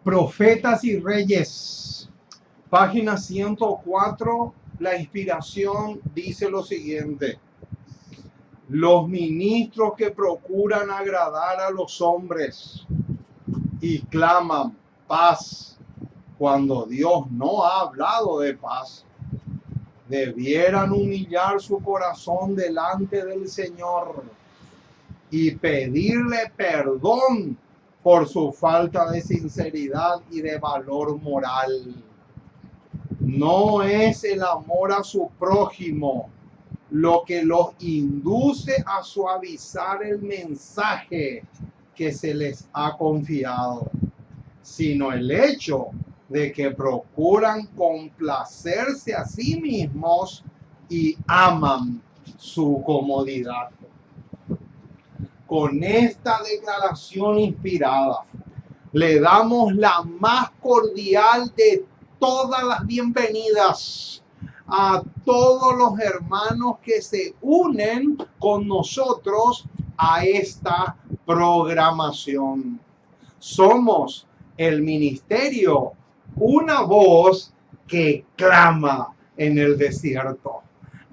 Profetas y Reyes, página 104, la inspiración dice lo siguiente: los ministros que procuran agradar a los hombres y claman paz cuando Dios no ha hablado de paz, debieran humillar su corazón delante del Señor y pedirle perdón por su falta de sinceridad y de valor moral. No es el amor a su prójimo lo que los induce a suavizar el mensaje que se les ha confiado, sino el hecho de que procuran complacerse a sí mismos y aman su comodidad. Con esta declaración inspirada, le damos la más cordial de todas las bienvenidas a todos los hermanos que se unen con nosotros a esta programación. Somos el ministerio, una voz que clama en el desierto.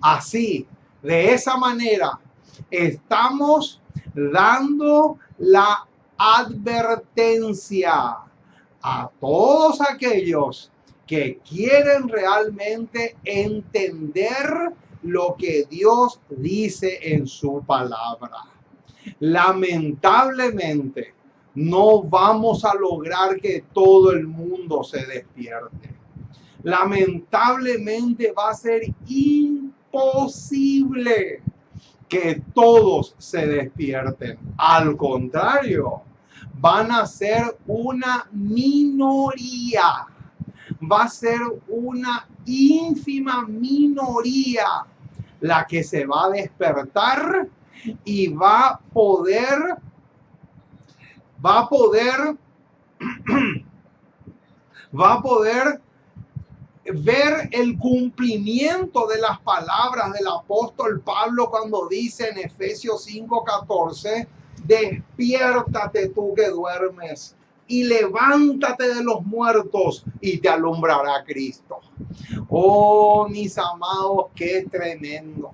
Así, de esa manera, estamos dando la advertencia a todos aquellos que quieren realmente entender lo que Dios dice en su palabra. Lamentablemente, no vamos a lograr que todo el mundo se despierte. Lamentablemente va a ser imposible que todos se despierten. Al contrario, van a ser una minoría. Va a ser una ínfima minoría la que se va a despertar y va a poder ver el cumplimiento de las palabras del apóstol Pablo cuando dice en Efesios 5:14: despiértate tú que duermes y levántate de los muertos y te alumbrará Cristo. Oh, mis amados, qué tremendo.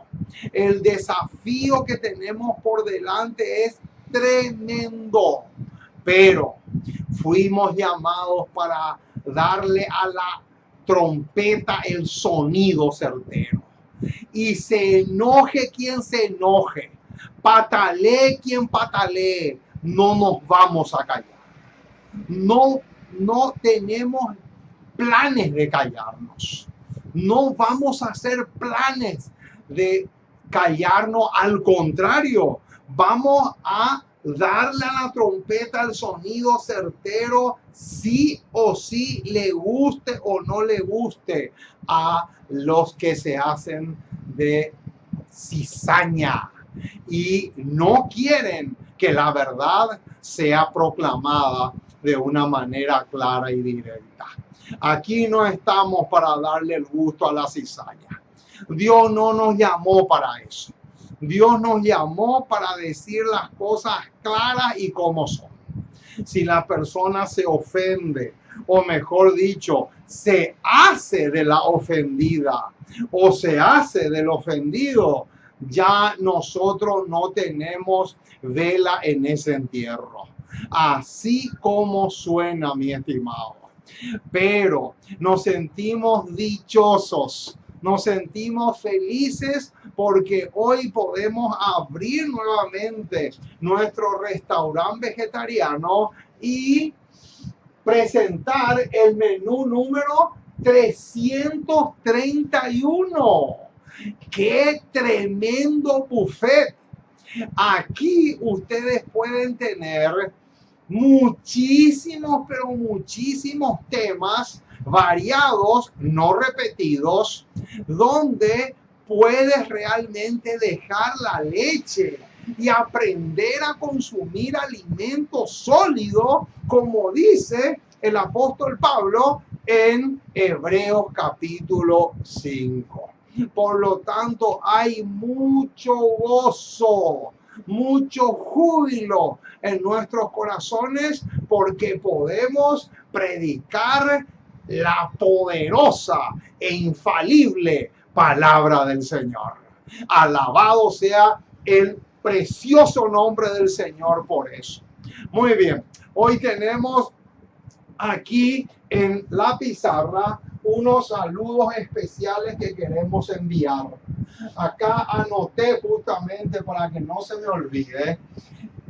El desafío que tenemos por delante es tremendo, pero fuimos llamados para darle a la trompeta el sonido certero. Y se enoje quien se enoje, patalee quien patalee, no nos vamos a callar. No tenemos planes de callarnos. No vamos a hacer planes de callarnos, al contrario, vamos a darle a la trompeta el sonido certero, sí o sí, le guste o no le guste a los que se hacen de cizaña y no quieren que la verdad sea proclamada de una manera clara y directa. Aquí no estamos para darle el gusto a la cizaña. Dios no nos llamó para eso. Dios nos llamó para decir las cosas claras y como son. Si la persona se ofende, o mejor dicho, se hace de la ofendida o se hace del ofendido, ya nosotros no tenemos vela en ese entierro. Así como suena, mi estimado. Pero nos sentimos dichosos, nos sentimos felices porque hoy podemos abrir nuevamente nuestro restaurante vegetariano y presentar el menú número 331. ¡Qué tremendo buffet! Aquí ustedes pueden tener muchísimos, pero muchísimos temas variados, no repetidos, donde puedes realmente dejar la leche y aprender a consumir alimento sólido, como dice el apóstol Pablo en Hebreos capítulo 5. Por lo tanto, hay mucho gozo, mucho júbilo en nuestros corazones porque podemos predicar la poderosa e infalible palabra del Señor. Alabado sea el precioso nombre del Señor por eso. Muy bien, hoy tenemos aquí en la pizarra unos saludos especiales que queremos enviar. Acá anoté justamente para que no se me olvide.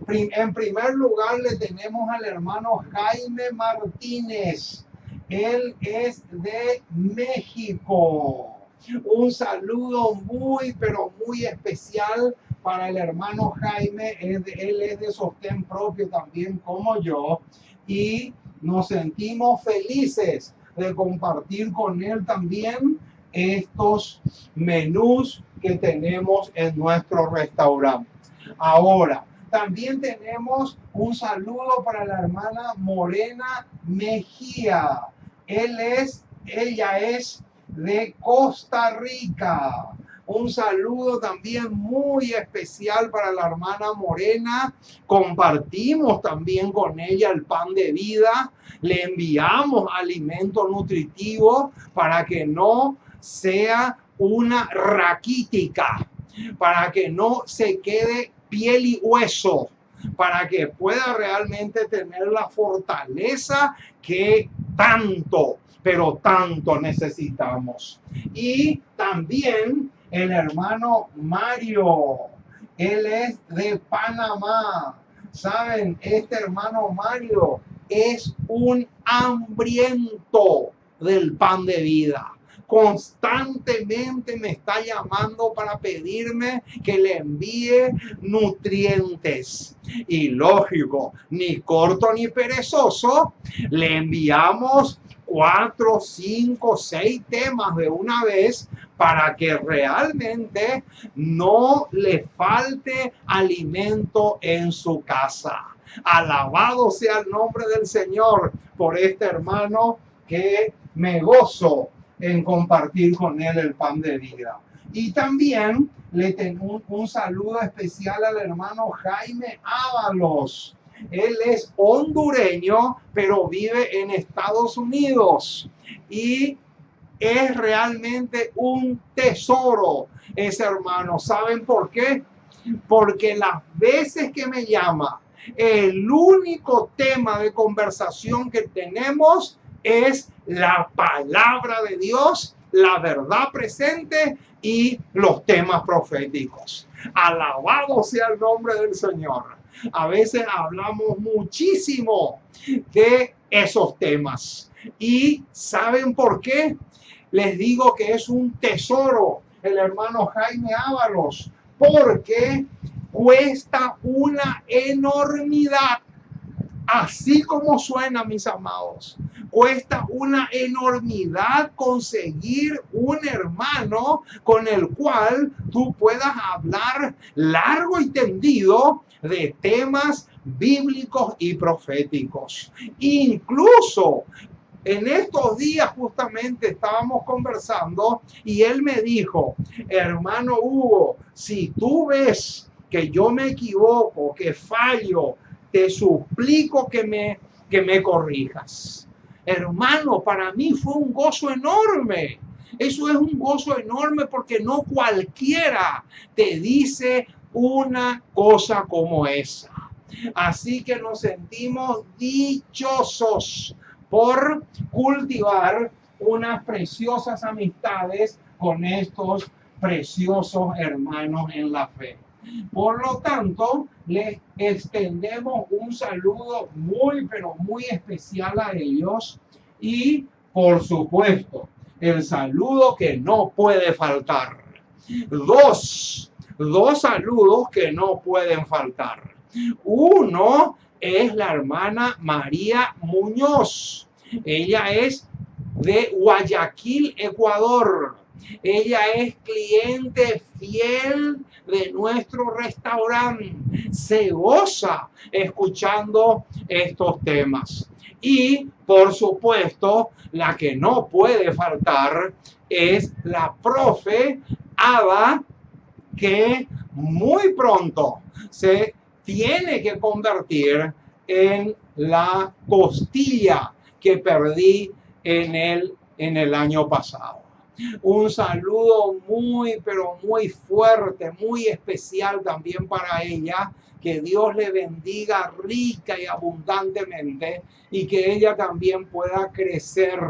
En primer lugar le tenemos al hermano Jaime Martínez. Él es de México. Un saludo muy, pero muy especial para el hermano Jaime. Él es de sostén propio también como yo. Y nos sentimos felices de compartir con él también estos menús que tenemos en nuestro restaurante. Ahora, también tenemos un saludo para la hermana Morena Mejía. Ella es de Costa Rica. Un saludo también muy especial para la hermana Morena. Compartimos también con ella el pan de vida. Le enviamos alimento nutritivo para que no sea una raquítica, para que no se quede piel y hueso, para que pueda realmente tener la fortaleza que tanto, pero tanto necesitamos. Y también el hermano Mario, él es de Panamá. Saben, este hermano Mario es un hambriento del pan de vida. Constantemente me está llamando para pedirme que le envíe nutrientes. Y lógico, ni corto ni perezoso, le enviamos 4, 5, 6 temas de una vez para que realmente no le falte alimento en su casa. Alabado sea el nombre del Señor por este hermano que me gozo en compartir con él el pan de vida. Y también le tengo un saludo especial al hermano Jaime Ábalos. Él es hondureño, pero vive en Estados Unidos. Y es realmente un tesoro ese hermano. ¿Saben por qué? Porque las veces que me llama, el único tema de conversación que tenemos es la palabra de Dios, la verdad presente y los temas proféticos. Alabado sea el nombre del Señor. A veces hablamos muchísimo de esos temas. ¿Y saben por qué? Les digo que es un tesoro el hermano Jaime Ábalos, porque cuesta una enormidad. Así como suena, mis amados, cuesta una enormidad conseguir un hermano con el cual tú puedas hablar largo y tendido de temas bíblicos y proféticos. Incluso en estos días justamente estábamos conversando y él me dijo, hermano Hugo, si tú ves que yo me equivoco, que fallo, te suplico que me corrijas. Hermano, para mí fue un gozo enorme. Eso es un gozo enorme porque no cualquiera te dice una cosa como esa. Así que nos sentimos dichosos por cultivar unas preciosas amistades con estos preciosos hermanos en la fe. Por lo tanto, les extendemos un saludo muy, pero muy especial a ellos y, por supuesto, el saludo que no puede faltar. Dos saludos que no pueden faltar. Uno es la hermana María Muñoz. Ella es de Guayaquil, Ecuador. Ella es cliente fiel de nuestro restaurante. Se goza escuchando estos temas. Y, por supuesto, la que no puede faltar es la profe Ada, que muy pronto se tiene que convertir en la costilla que perdí en el año pasado. Un saludo muy, pero muy fuerte, muy especial también para ella. Que Dios le bendiga rica y abundantemente y que ella también pueda crecer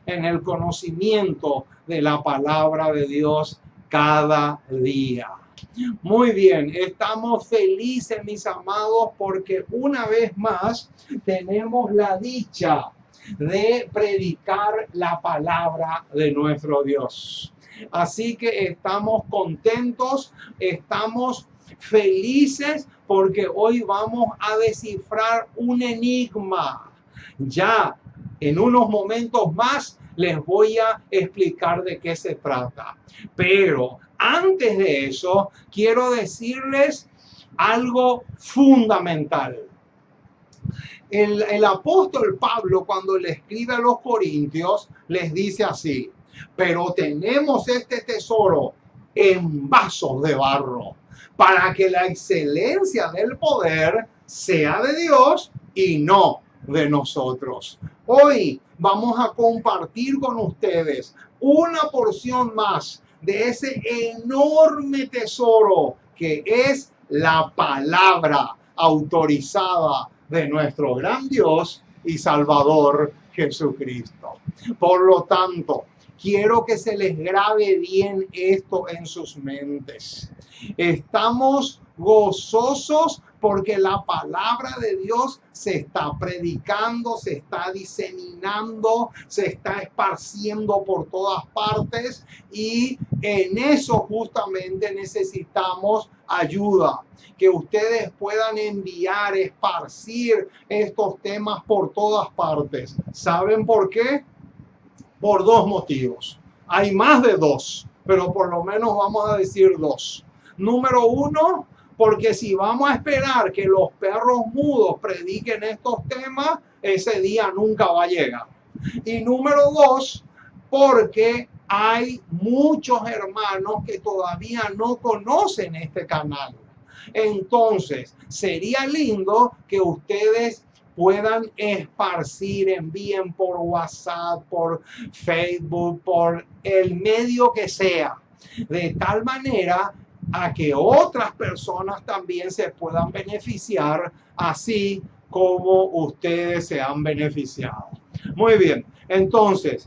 en el conocimiento de la palabra de Dios cada día. Muy bien, estamos felices, mis amados, porque una vez más tenemos la dicha de predicar la palabra de nuestro Dios. Así que estamos contentos, estamos felices porque hoy vamos a descifrar un enigma. Ya en unos momentos más les voy a explicar de qué se trata. Pero antes de eso, quiero decirles algo fundamental. El apóstol Pablo, cuando le escribe a los corintios, les dice así: pero tenemos este tesoro en vasos de barro, para que la excelencia del poder sea de Dios y no de nosotros. Hoy vamos a compartir con ustedes una porción más de ese enorme tesoro que es la palabra autorizada de nuestro gran Dios y Salvador Jesucristo. Por lo tanto, quiero que se les grabe bien esto en sus mentes. Estamos gozosos porque la palabra de Dios se está predicando, se está diseminando, se está esparciendo por todas partes y en eso justamente necesitamos ayuda. Que ustedes puedan enviar, esparcir estos temas por todas partes. ¿Saben por qué? Por dos motivos. Hay más de dos, pero por lo menos vamos a decir dos. Número uno, porque si vamos a esperar que los perros mudos prediquen estos temas, ese día nunca va a llegar. Y número dos, porque hay muchos hermanos que todavía no conocen este canal. Entonces, sería lindo que ustedes puedan esparcir, envíen por WhatsApp, por Facebook, por el medio que sea, de tal manera a que otras personas también se puedan beneficiar, así como ustedes se han beneficiado. Muy bien, entonces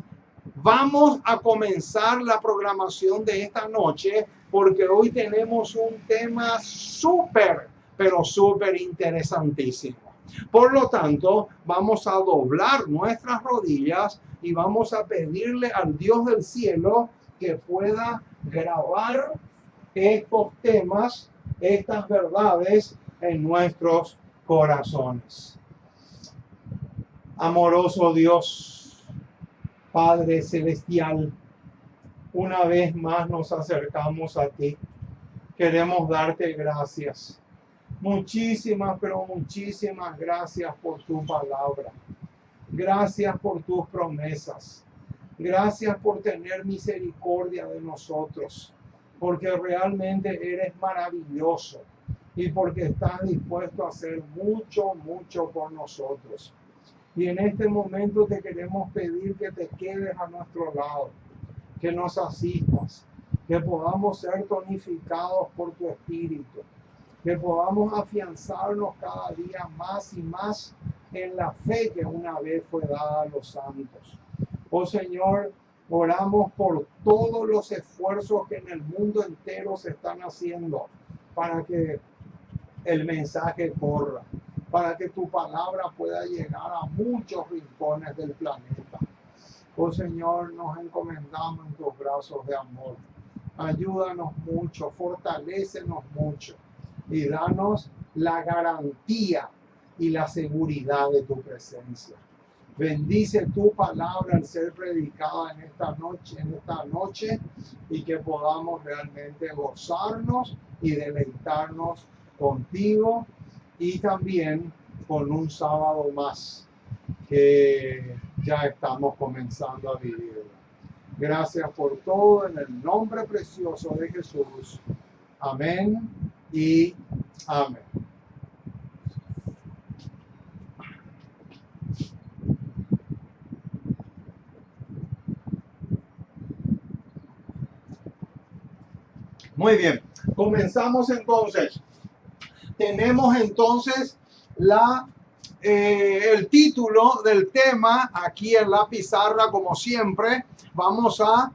vamos a comenzar la programación de esta noche porque hoy tenemos un tema súper, pero súper interesantísimo. Por lo tanto, vamos a doblar nuestras rodillas y vamos a pedirle al Dios del cielo que pueda grabar estos temas, estas verdades en nuestros corazones. Amoroso Dios, Padre Celestial, una vez más nos acercamos a ti. Queremos darte gracias. Muchísimas, pero muchísimas gracias por tu palabra. Gracias por tus promesas. Gracias por tener misericordia de nosotros. Porque realmente eres maravilloso. Y porque estás dispuesto a hacer mucho, mucho por nosotros. Y en este momento te queremos pedir que te quedes a nuestro lado. Que nos asistas. Que podamos ser tonificados por tu Espíritu. Que podamos afianzarnos cada día más y más en la fe que una vez fue dada a los santos. Oh Señor, oramos por todos los esfuerzos que en el mundo entero se están haciendo para que el mensaje corra, para que tu palabra pueda llegar a muchos rincones del planeta. Oh Señor, nos encomendamos en tus brazos de amor. Ayúdanos mucho, fortalécenos mucho y danos la garantía y la seguridad de tu presencia. Bendice tu palabra al ser predicada en esta noche y que podamos realmente gozarnos y deleitarnos contigo y también con un sábado más que ya estamos comenzando a vivir. Gracias por todo en el nombre precioso de Jesús. Amén y amén. Muy bien, comenzamos entonces. Tenemos entonces el título del tema aquí en la pizarra, como siempre. Vamos a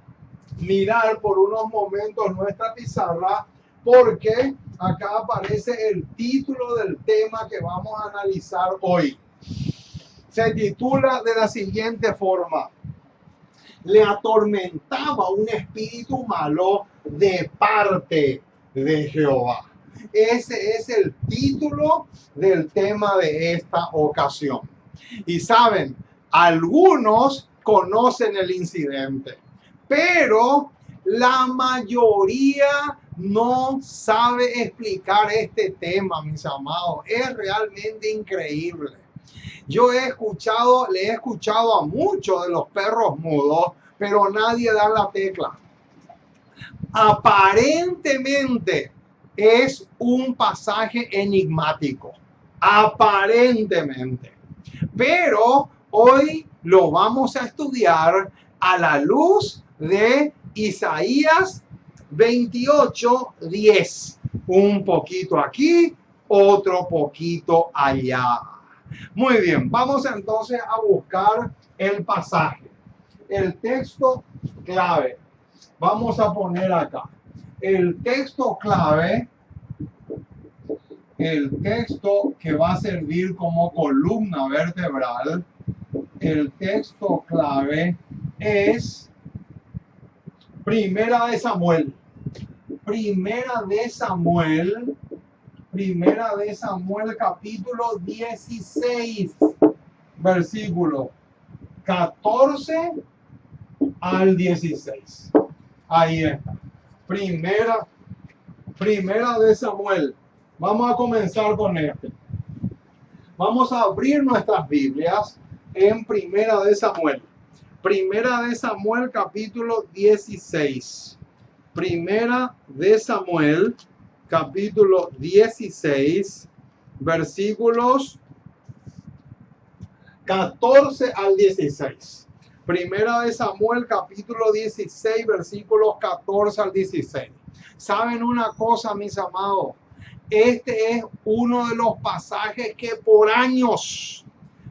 mirar por unos momentos nuestra pizarra porque acá aparece el título del tema que vamos a analizar hoy. Se titula de la siguiente forma: le atormentaba un espíritu malo de parte de Jehová. Ese es el título del tema de esta ocasión. Y saben, algunos conocen el incidente, pero la mayoría no sabe explicar este tema, mis amados. Es realmente increíble. Le he escuchado a muchos de los perros mudos, pero nadie da la tecla. Aparentemente es un pasaje enigmático. Aparentemente. Pero hoy lo vamos a estudiar a la luz de Isaías 28:10. Un poquito aquí, otro poquito allá. Muy bien, vamos entonces a buscar el pasaje, el texto clave. Vamos a poner acá el texto clave, el texto que va a servir como columna vertebral. El texto clave es Primera de Samuel. Primera de Samuel capítulo 16, versículo 14 al 16. Ahí está. Primera de Samuel. Vamos a comenzar con este. Vamos a abrir nuestras Biblias en Primera de Samuel. Primera de Samuel capítulo 16. Primera de Samuel capítulo 16, versículos 14 al 16. Primera de Samuel capítulo 16, versículos 14 al 16. ¿Saben una cosa, mis amados? Este es uno de los pasajes que por años,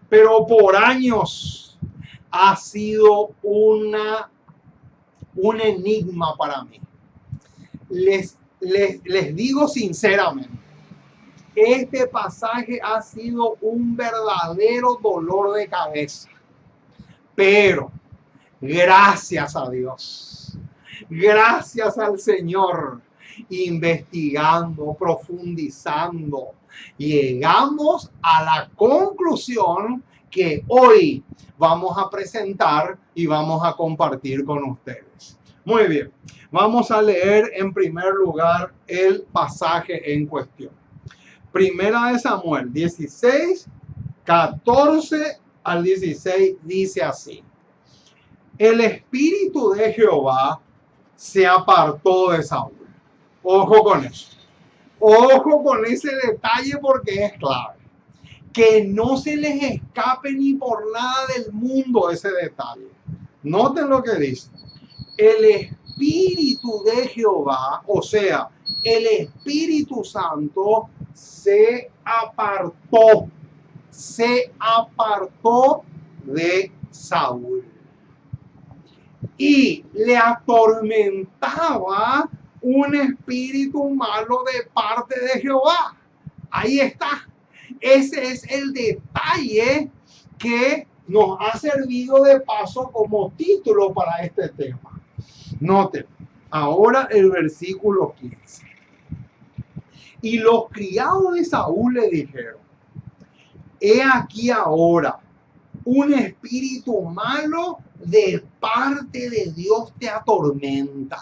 pero por años, ha sido un enigma para mí. Les digo sinceramente, este pasaje ha sido un verdadero dolor de cabeza. Pero gracias a Dios, gracias al Señor, investigando, profundizando, llegamos a la conclusión que hoy vamos a presentar y vamos a compartir con ustedes. Muy bien, vamos a leer en primer lugar el pasaje en cuestión. Primera de Samuel 16, 14 al 16 dice así: el espíritu de Jehová se apartó de Saúl. Ojo con eso. Ojo con ese detalle porque es clave. Que no se les escape ni por nada del mundo ese detalle. Noten lo que dice. El espíritu de Jehová, o sea, el Espíritu Santo se apartó de Saúl y le atormentaba un espíritu malo de parte de Jehová. Ahí está. Ese es el detalle que nos ha servido de paso como título para este tema. Noten, ahora el versículo 15. Y los criados de Saúl le dijeron: he aquí ahora un espíritu malo de parte de Dios te atormenta.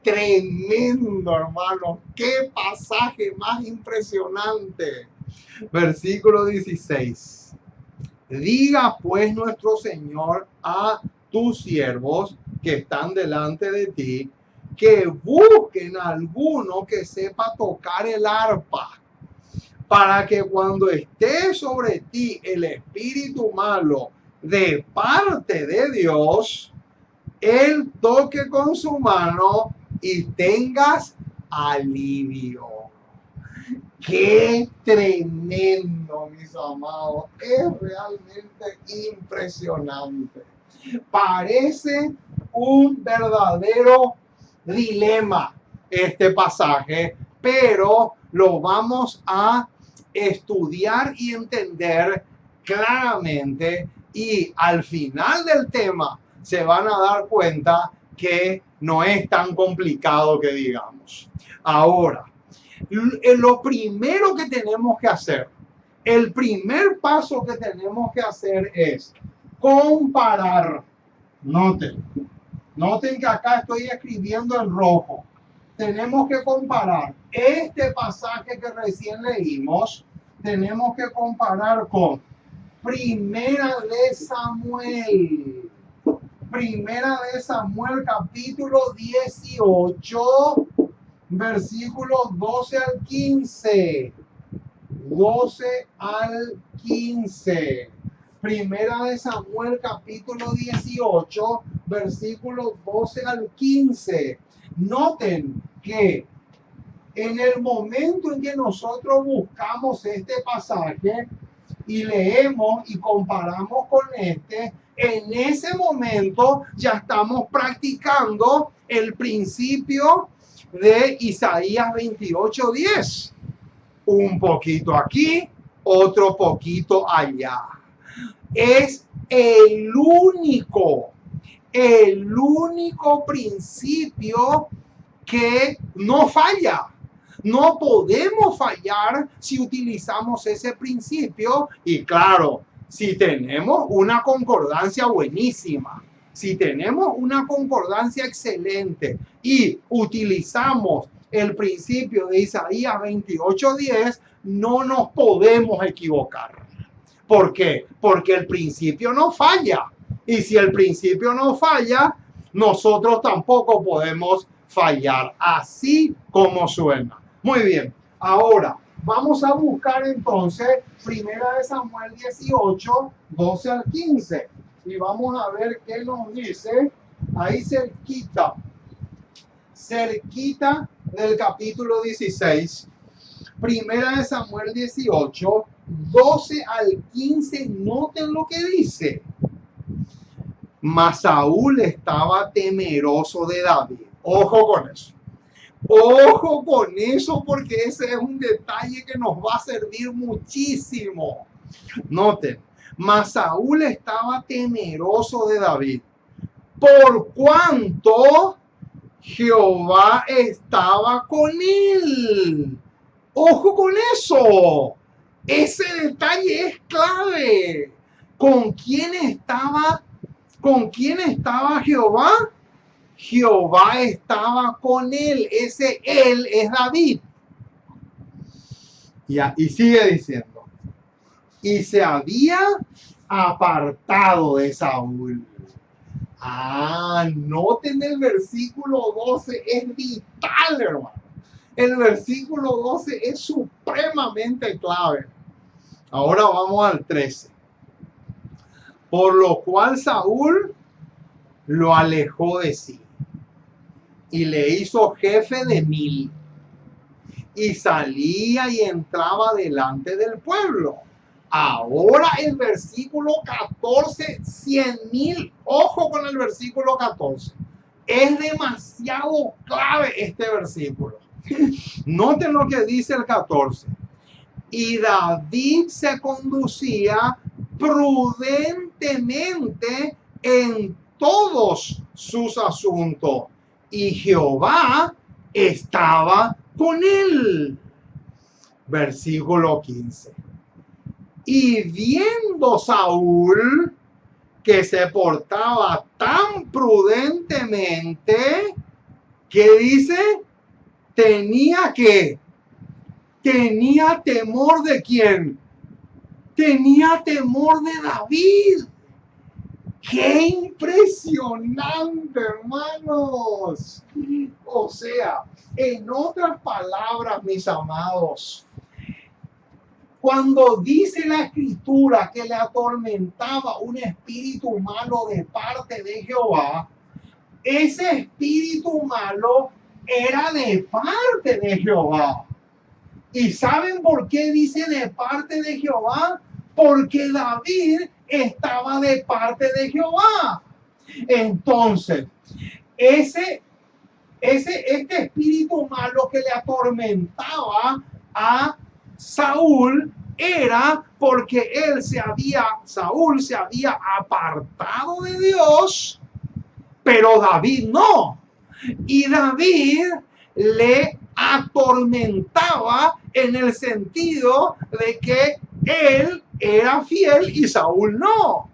Tremendo, hermano. Qué pasaje más impresionante. Versículo 16. Diga pues nuestro Señor a tus siervos que están delante de ti, que busquen a alguno que sepa tocar el arpa, para que cuando esté sobre ti el espíritu malo de parte de Dios, él toque con su mano y tengas alivio. ¡Qué tremendo, mis amados! Es realmente impresionante. Parece un verdadero dilema este pasaje, pero lo vamos a estudiar y entender claramente, y al final del tema se van a dar cuenta que no es tan complicado que digamos. Ahora, lo primero que tenemos que hacer, el primer paso que tenemos que hacer es comparar. Noten que acá estoy escribiendo en rojo. Tenemos que comparar este pasaje que recién leímos, tenemos que comparar con Primera de Samuel. Primera de Samuel, capítulo 18, versículos 12 al 15. 12 al 15. Primera de Samuel, capítulo 18, versículos 12 al 15. Noten que en el momento en que nosotros buscamos este pasaje y leemos y comparamos con este, en ese momento ya estamos practicando el principio de Isaías 28:10. Un poquito aquí, otro poquito allá. Es el único principio que no falla. No podemos fallar si utilizamos ese principio, y claro, si tenemos una concordancia buenísima, si tenemos una concordancia excelente y utilizamos el principio de Isaías 28:10, no nos podemos equivocar. ¿Por qué? Porque el principio no falla. Y si el principio no falla, nosotros tampoco podemos fallar, así como suena. Muy bien, ahora vamos a buscar entonces Primera de Samuel 18, 12 al 15. Y vamos a ver qué nos dice ahí cerquita del capítulo 16. Primera de Samuel 18, 12 al 15. Noten lo que dice. Mas Saúl estaba temeroso de David. Ojo con eso. Ojo con eso, porque ese es un detalle que nos va a servir muchísimo. Noten, mas Saúl estaba temeroso de David, por cuanto Jehová estaba con él. Ojo con eso. Ese detalle es clave. ¿Con quién estaba Jehová? Jehová estaba con él. Ese él es David. Y sigue diciendo. Y se había apartado de Saúl. Noten el versículo 12. Es vital, hermano. El versículo 12 es supremamente clave. Ahora vamos al 13. Por lo cual Saúl lo alejó de sí y le hizo jefe de 1000, y salía y entraba delante del pueblo. Ahora el versículo 14, 100,000. Ojo con el versículo 14. Es demasiado clave este versículo. Noten lo que dice el 14. Y David se conducía prudentemente en todos sus asuntos, y Jehová estaba con él. Versículo 15. Y viendo Saúl que se portaba tan prudentemente, ¿qué dice? Tenía temor de quién? Tenía temor de David. ¡Qué impresionante, hermanos! O sea, en otras palabras, mis amados, cuando dice la escritura que le atormentaba un espíritu malo de parte de Jehová, ese espíritu malo era de parte de Jehová. ¿Y saben por qué dice de parte de Jehová? Porque David estaba de parte de Jehová. Entonces, este espíritu malo que le atormentaba a Saúl era porque Saúl se había apartado de Dios, pero David no. Y David le atormentaba en el sentido de que él era fiel y Saúl no.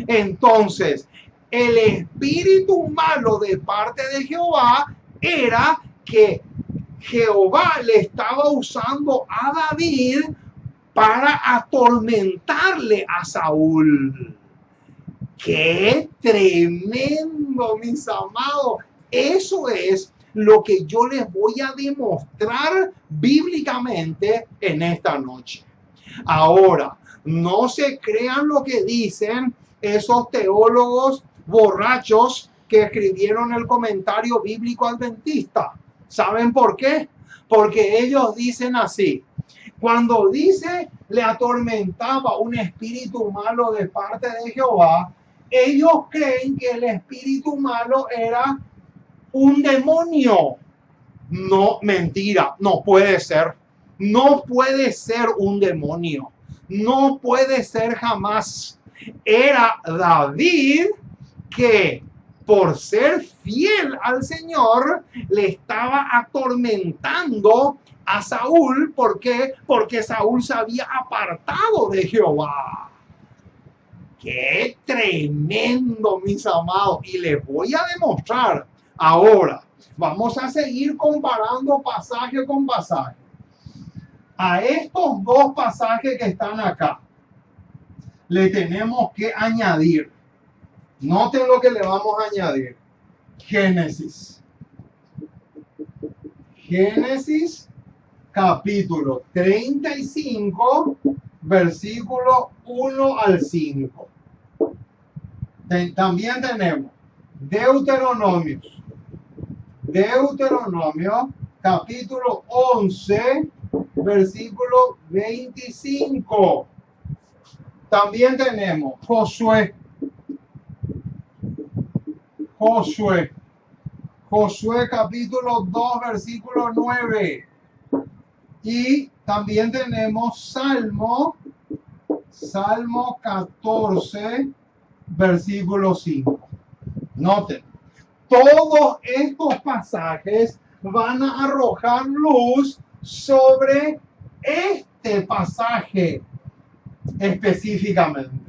Entonces, el espíritu malo de parte de Jehová era que Jehová le estaba usando a David para atormentarle a Saúl. ¡Qué tremendo, mis amados! Eso es lo que yo les voy a demostrar bíblicamente en esta noche. Ahora, no se crean lo que dicen esos teólogos borrachos que escribieron el comentario bíblico adventista. ¿Saben por qué? Porque ellos dicen así. Cuando dice le atormentaba un espíritu malo de parte de Jehová, ellos creen que el espíritu malo era un demonio. No, mentira, no puede ser. No puede ser un demonio. No puede ser jamás. Era David que por ser fiel al Señor le estaba atormentando a Saúl. ¿Por qué? Porque Saúl se había apartado de Jehová. ¡Qué tremendo, mis amados! Y les voy a demostrar ahora. Vamos a seguir comparando pasaje con pasaje. A estos dos pasajes que están acá, le tenemos que añadir. Noten lo que le vamos a añadir. Génesis capítulo 35, versículo 1 al 5. También tenemos Deuteronomio capítulo 11, versículo 25. También tenemos Josué capítulo 2, versículo 9. Y también tenemos Salmo 14, versículo 5. Noten, todos estos pasajes van a arrojar luz sobre este pasaje específicamente.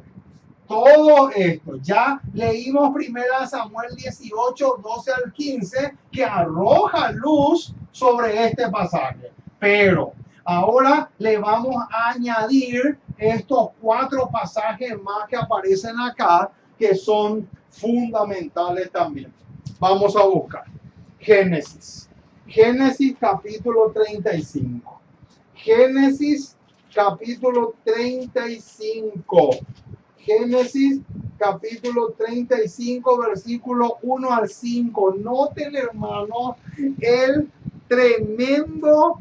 Todo esto, ya leímos 1 Samuel 18, 12 al 15, que arroja luz sobre este pasaje. Pero ahora le vamos a añadir estos 4 pasajes más que aparecen acá, que son fundamentales también. Vamos a buscar Génesis capítulo 35. Génesis capítulo 35. Génesis capítulo 35, versículo 1 al 5. Noten, hermanos, el tremendo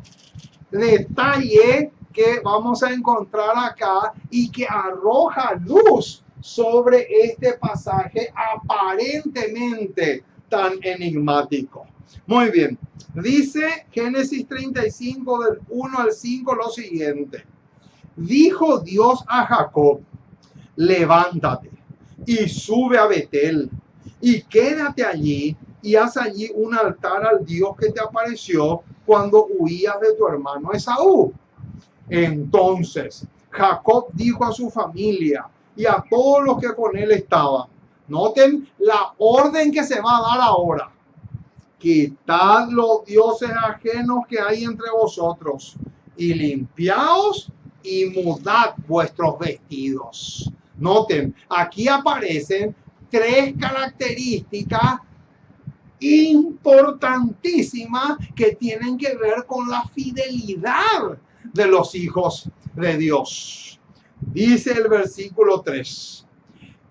detalle que vamos a encontrar acá y que arroja luz sobre este pasaje aparentemente tan enigmático. Muy bien, dice Génesis 35 del 1 al 5 lo siguiente. Dijo Dios a Jacob: levántate y sube a Betel y quédate allí y haz allí un altar al Dios que te apareció cuando huías de tu hermano Esaú. Entonces Jacob dijo a su familia y a todos los que con él estaban, noten la orden que se va a dar ahora: quitad los dioses ajenos que hay entre vosotros y limpiaos y mudad vuestros vestidos. Noten, aquí aparecen 3 características importantísimas que tienen que ver con la fidelidad de los hijos de Dios. Dice el versículo 3: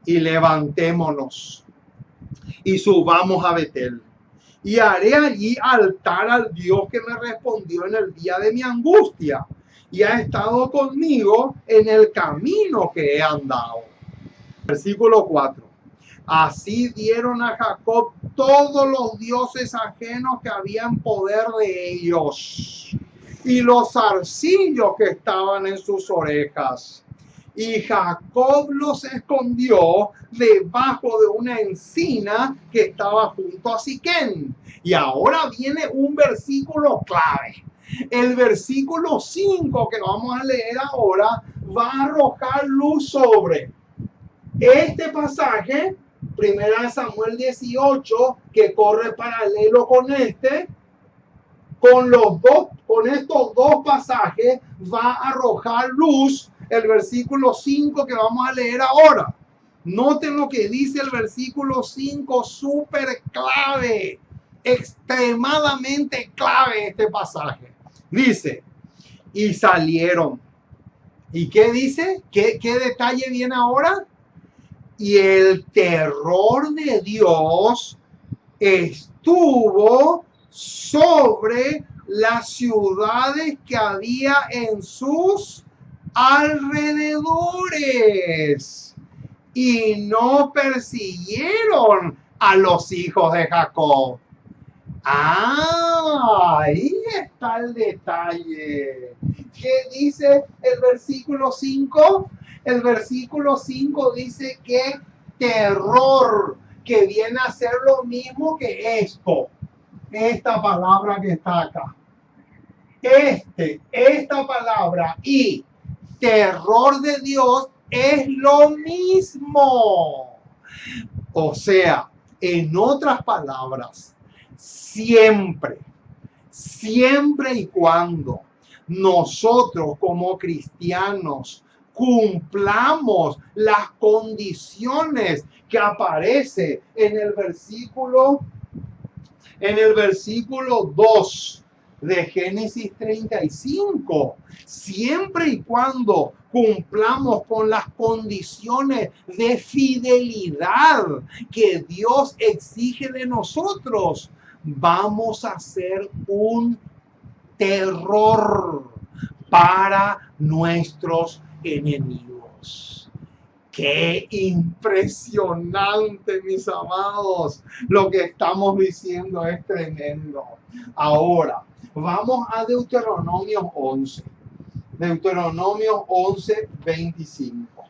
y levantémonos y subamos a Betel y haré allí altar al Dios que me respondió en el día de mi angustia y ha estado conmigo en el camino que he andado. Versículo 4. Así dieron a Jacob todos los dioses ajenos que habían poder de ellos y los zarcillos que estaban en sus orejas. Y Jacob los escondió debajo de una encina que estaba junto a Siquén. Y ahora viene un versículo clave. El versículo 5 que vamos a leer ahora va a arrojar luz sobre este pasaje, primera de Samuel 18, que corre paralelo con este, con estos dos pasajes va a arrojar luz el versículo 5 que vamos a leer ahora. Noten lo que dice el versículo 5, súper clave, extremadamente clave este pasaje. Dice, y salieron. ¿Y qué dice? ¿Qué detalle viene ahora? Y el terror de Dios estuvo sobre las ciudades que había en sus alrededores y no persiguieron a los hijos de Jacob. Ahí está el detalle. ¿Qué dice el versículo 5? El versículo 5 dice que terror, que viene a ser lo mismo que esto, esta palabra que está acá. Esta palabra y terror de Dios es lo mismo. O sea, en otras palabras, siempre y cuando nosotros como cristianos cumplamos las condiciones que aparece en el versículo 2 de Génesis 35, siempre y cuando cumplamos con las condiciones de fidelidad que Dios exige de nosotros, vamos a ser un terror para nuestros enemigos. Qué impresionante, mis amados. Lo que estamos diciendo es tremendo. Ahora, vamos a Deuteronomio 11. Deuteronomio 11, 25.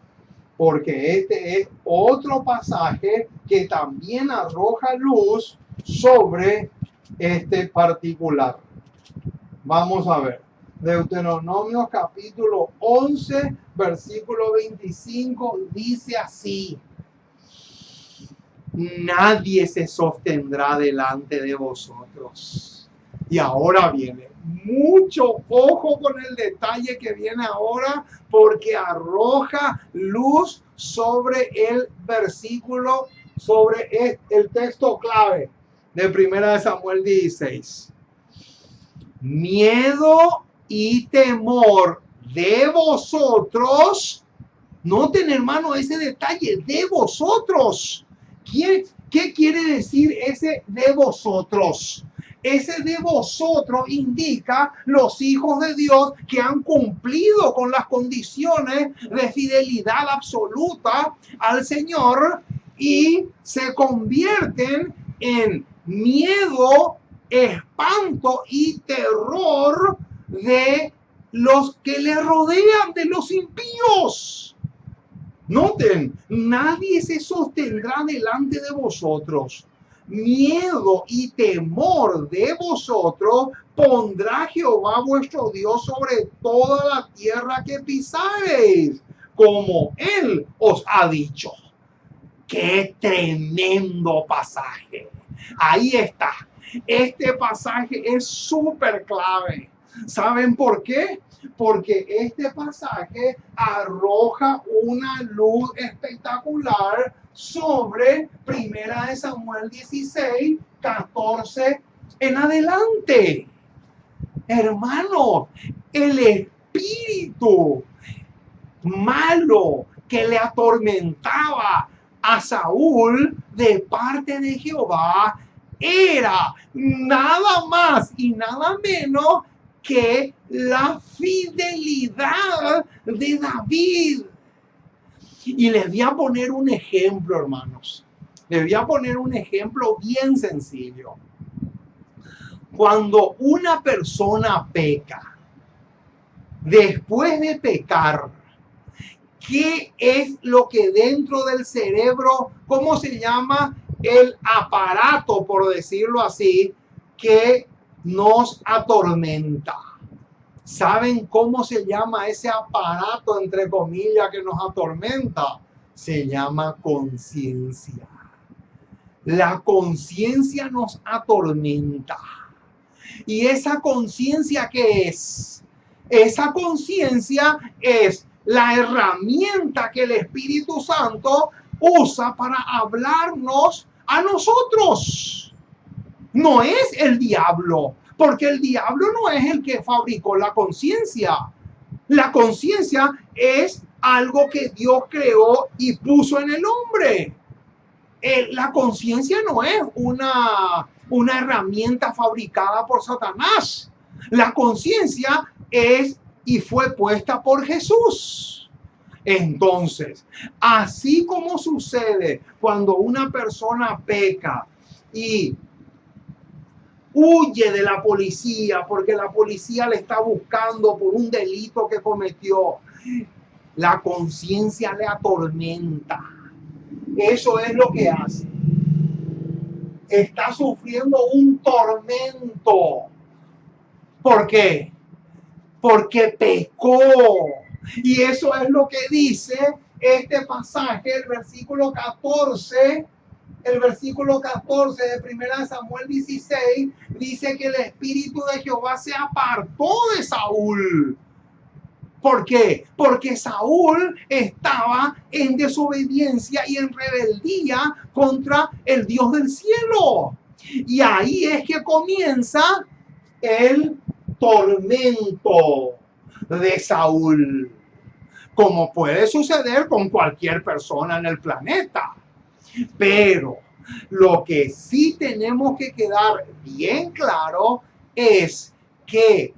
Porque este es otro pasaje que también arroja luz sobre este particular. Vamos a ver. Deuteronomio capítulo 11, versículo 25, dice así: nadie se sostendrá delante de vosotros. Y ahora viene mucho ojo con el detalle que viene ahora, porque arroja luz sobre el versículo, sobre el texto clave de primera de Samuel 16. Miedo y temor de vosotros. Noten, hermano, ese detalle, de vosotros. ¿Qué quiere decir ese de vosotros? Ese de vosotros indica los hijos de Dios que han cumplido con las condiciones de fidelidad absoluta al Señor y se convierten en miedo, espanto y terror de los que le rodean, de los impíos. Noten, nadie se sostendrá delante de vosotros. Miedo y temor de vosotros pondrá Jehová vuestro Dios sobre toda la tierra que pisareis, como Él os ha dicho. ¡Qué tremendo pasaje! Ahí está. Este pasaje es súper clave. ¿Saben por qué? Porque este pasaje arroja una luz espectacular sobre primera de Samuel 16, 14 en adelante. Hermano, el espíritu malo que le atormentaba a Saúl de parte de Jehová era nada más y nada menos que la fidelidad de David. Y les voy a poner un ejemplo, hermanos. Les voy a poner un ejemplo bien sencillo. Cuando una persona peca, después de pecar, ¿qué es lo que dentro del cerebro, cómo se llama el aparato, por decirlo así, que nos atormenta? ¿Saben cómo se llama ese aparato, entre comillas, que nos atormenta? Se llama conciencia. La conciencia nos atormenta. ¿Y esa conciencia qué es? Esa conciencia es la herramienta que el Espíritu Santo usa para hablarnos a nosotros. No es el diablo, porque el diablo no es el que fabricó la conciencia. La conciencia es algo que Dios creó y puso en el hombre. La conciencia no es una herramienta fabricada por Satanás. La conciencia es y fue puesta por Jesús. Entonces, así como sucede cuando una persona peca y huye de la policía porque la policía le está buscando por un delito que cometió, la conciencia le atormenta. Eso es lo que hace. Está sufriendo un tormento. ¿Por qué? Porque pecó. Y eso es lo que dice este pasaje, el versículo 14. El versículo 14 de 1 Samuel 16 dice que el Espíritu de Jehová se apartó de Saúl. ¿Por qué? Porque Saúl estaba en desobediencia y en rebeldía contra el Dios del cielo. Y ahí es que comienza el tormento de Saúl, como puede suceder con cualquier persona en el planeta. Pero lo que sí tenemos que quedar bien claro es que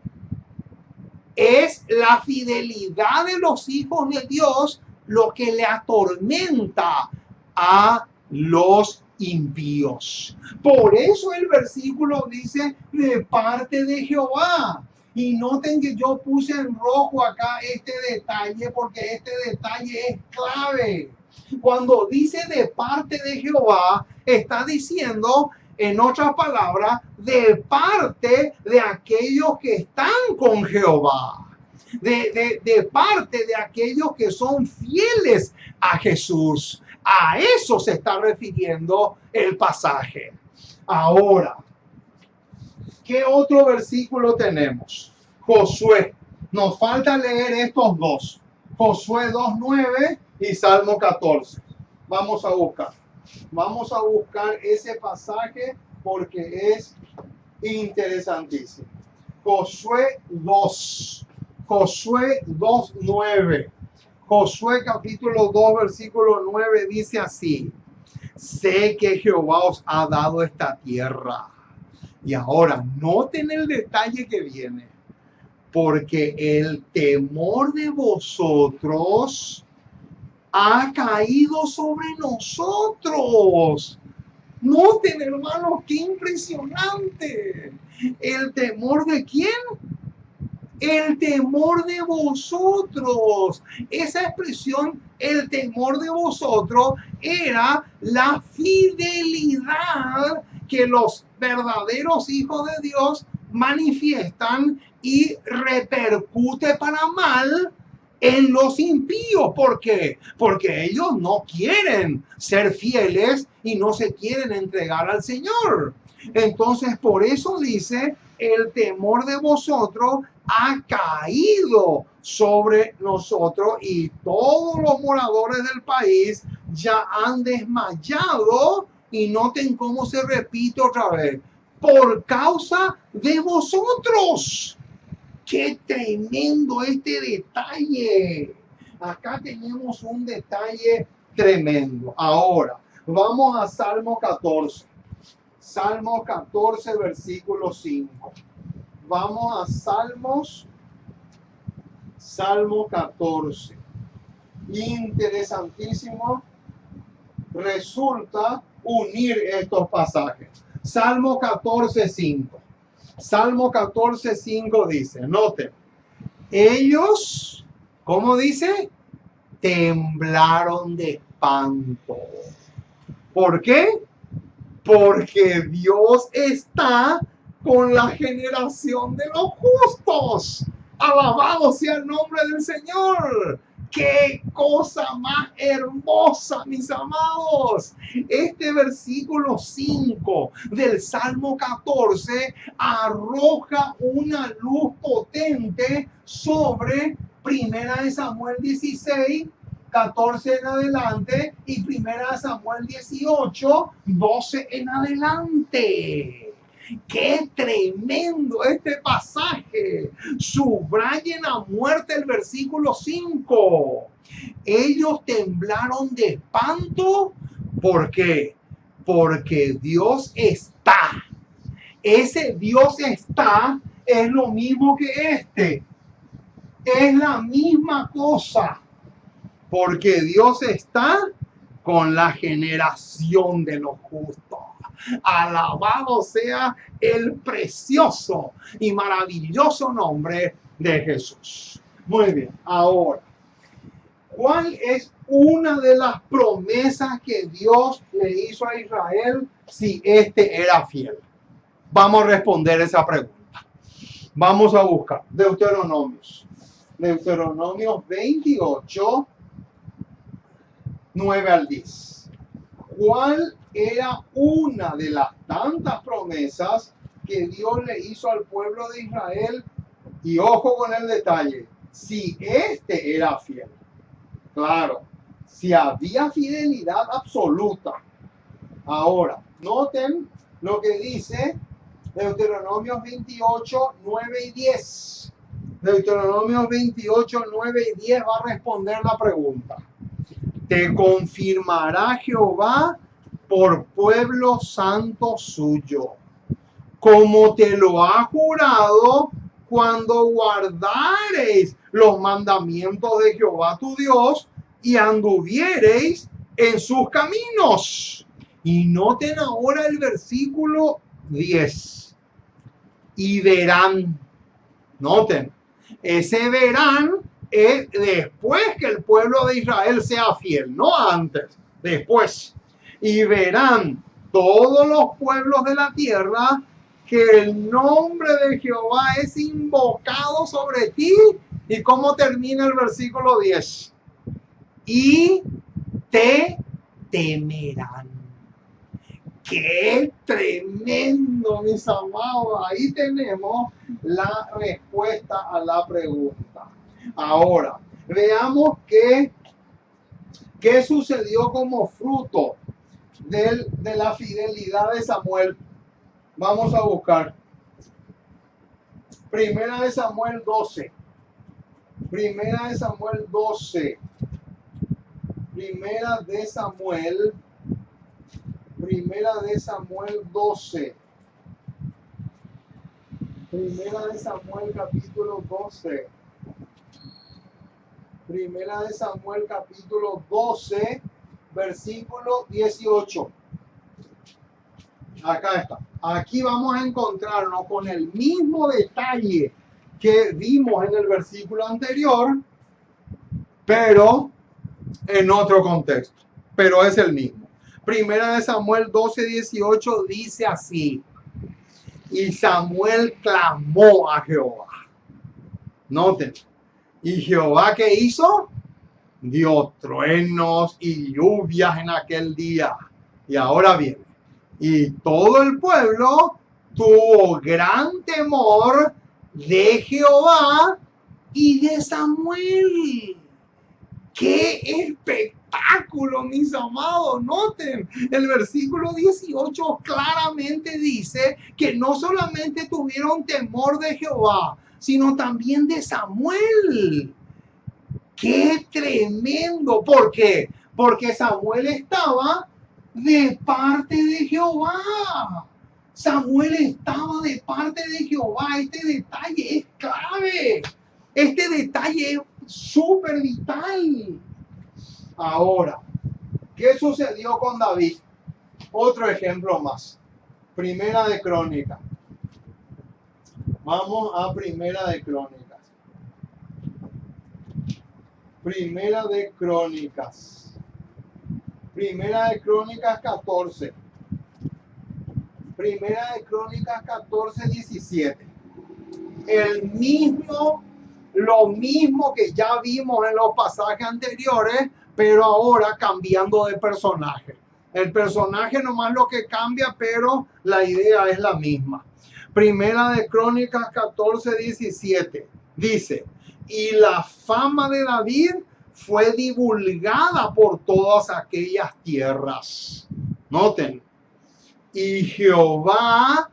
es la fidelidad de los hijos de Dios lo que le atormenta a los impíos. Por eso el versículo dice de parte de Jehová. Y noten que yo puse en rojo acá este detalle porque este detalle es clave. Cuando dice de parte de Jehová, está diciendo, en otras palabras, de parte de aquellos que están con Jehová, de parte de aquellos que son fieles a Jesús. A eso se está refiriendo el pasaje. Ahora, ¿qué otro versículo tenemos? Josué. Nos falta leer estos dos. Josué 2:9 y Salmo 14. Vamos a buscar. Vamos a buscar ese pasaje porque es interesantísimo. Josué 2. Josué 2:9. Josué capítulo 2 versículo 9 dice así: sé que Jehová os ha dado esta tierra. Y ahora, noten el detalle que viene. Porque el temor de vosotros ha caído sobre nosotros. Noten, hermanos, qué impresionante. ¿El temor de quién? El temor de vosotros. Esa expresión, el temor de vosotros, era la fidelidad que los verdaderos hijos de Dios manifiestan y repercute para mal en los impíos. ¿Por qué? Porque ellos no quieren ser fieles y no se quieren entregar al Señor. Entonces, por eso dice, el temor de vosotros ha caído sobre nosotros y todos los moradores del país ya han desmayado. Y noten cómo se repite otra vez: por causa de vosotros. ¡Qué tremendo este detalle! Acá tenemos un detalle tremendo. Ahora, vamos a Salmo 14. Salmo 14, versículo 5. Vamos a Salmo 14. Interesantísimo resulta unir estos pasajes. Salmo 14, 5. Salmo 14, 5 dice, noten, ellos, ¿cómo dice? Temblaron de espanto. ¿Por qué? Porque Dios está con la generación de los justos. Alabado sea el nombre del Señor. ¡Qué cosa más hermosa, mis amados! Este versículo 5 del Salmo 14 arroja una luz potente sobre 1 Samuel 16, 14 en adelante y 1 Samuel 18, 12 en adelante. ¡Qué tremendo este pasaje! Subrayen a muerte el versículo 5. Ellos temblaron de espanto. ¿Por qué? Porque Dios está. Ese Dios está es lo mismo que este. Es la misma cosa. Porque Dios está con la generación de los justos. Alabado sea el precioso y maravilloso nombre de Jesús. Muy bien, ahora, ¿cuál es una de las promesas que Dios le hizo a Israel si éste era fiel? Vamos a responder esa pregunta. Vamos a buscar Deuteronomios 28, 9 al 10. ¿Cuál era una de las tantas promesas que Dios le hizo al pueblo de Israel? Y ojo con el detalle, si este era fiel. Claro, si había fidelidad absoluta. Ahora, noten lo que dice Deuteronomios 28, 9 y 10. Deuteronomios 28, 9 y 10 va a responder la pregunta. Te confirmará Jehová por pueblo santo suyo, como te lo ha jurado cuando guardareis los mandamientos de Jehová tu Dios y anduviereis en sus caminos. Y noten ahora el versículo 10. Y verán, noten, ese verán es después que el pueblo de Israel sea fiel, no antes, después. Y verán todos los pueblos de la tierra que el nombre de Jehová es invocado sobre ti. ¿Y cómo termina el versículo 10? Y te temerán. ¡Qué tremendo, mis amados! Ahí tenemos la respuesta a la pregunta. Ahora, veamos qué sucedió como fruto de la fidelidad de Samuel. Vamos a buscar. Primera de Samuel 12. Primera de Samuel 12. Primera de Samuel 12. Primera de Samuel capítulo 12. Primera de Samuel capítulo 12, versículo 18. Acá está. Aquí vamos a encontrarnos con el mismo detalle que vimos en el versículo anterior, pero en otro contexto. Pero es el mismo. Primera de Samuel 12, 18 dice así. Y Samuel clamó a Jehová. Noten. ¿Y Jehová qué hizo? Dio truenos y lluvias en aquel día. Y ahora viene. Y todo el pueblo tuvo gran temor de Jehová y de Samuel. ¡Qué espectáculo, mis amados! Noten, el versículo 18 claramente dice que no solamente tuvieron temor de Jehová, sino también de Samuel. ¡Qué tremendo! ¿Por qué? Porque Samuel estaba de parte de Jehová. Samuel estaba de parte de Jehová. Este detalle es clave. Este detalle es súper vital. Ahora, ¿qué sucedió con David? Otro ejemplo más. Primera de Crónicas. Vamos a Primera de Crónicas. Primera de Crónicas. Primera de Crónicas 14. Primera de Crónicas 14, 17. Lo mismo que ya vimos en los pasajes anteriores, pero ahora cambiando de personaje. El personaje nomás lo que cambia, pero la idea es la misma. Primera de Crónicas 14, 17. Dice, y la fama de David fue divulgada por todas aquellas tierras. Noten. Y Jehová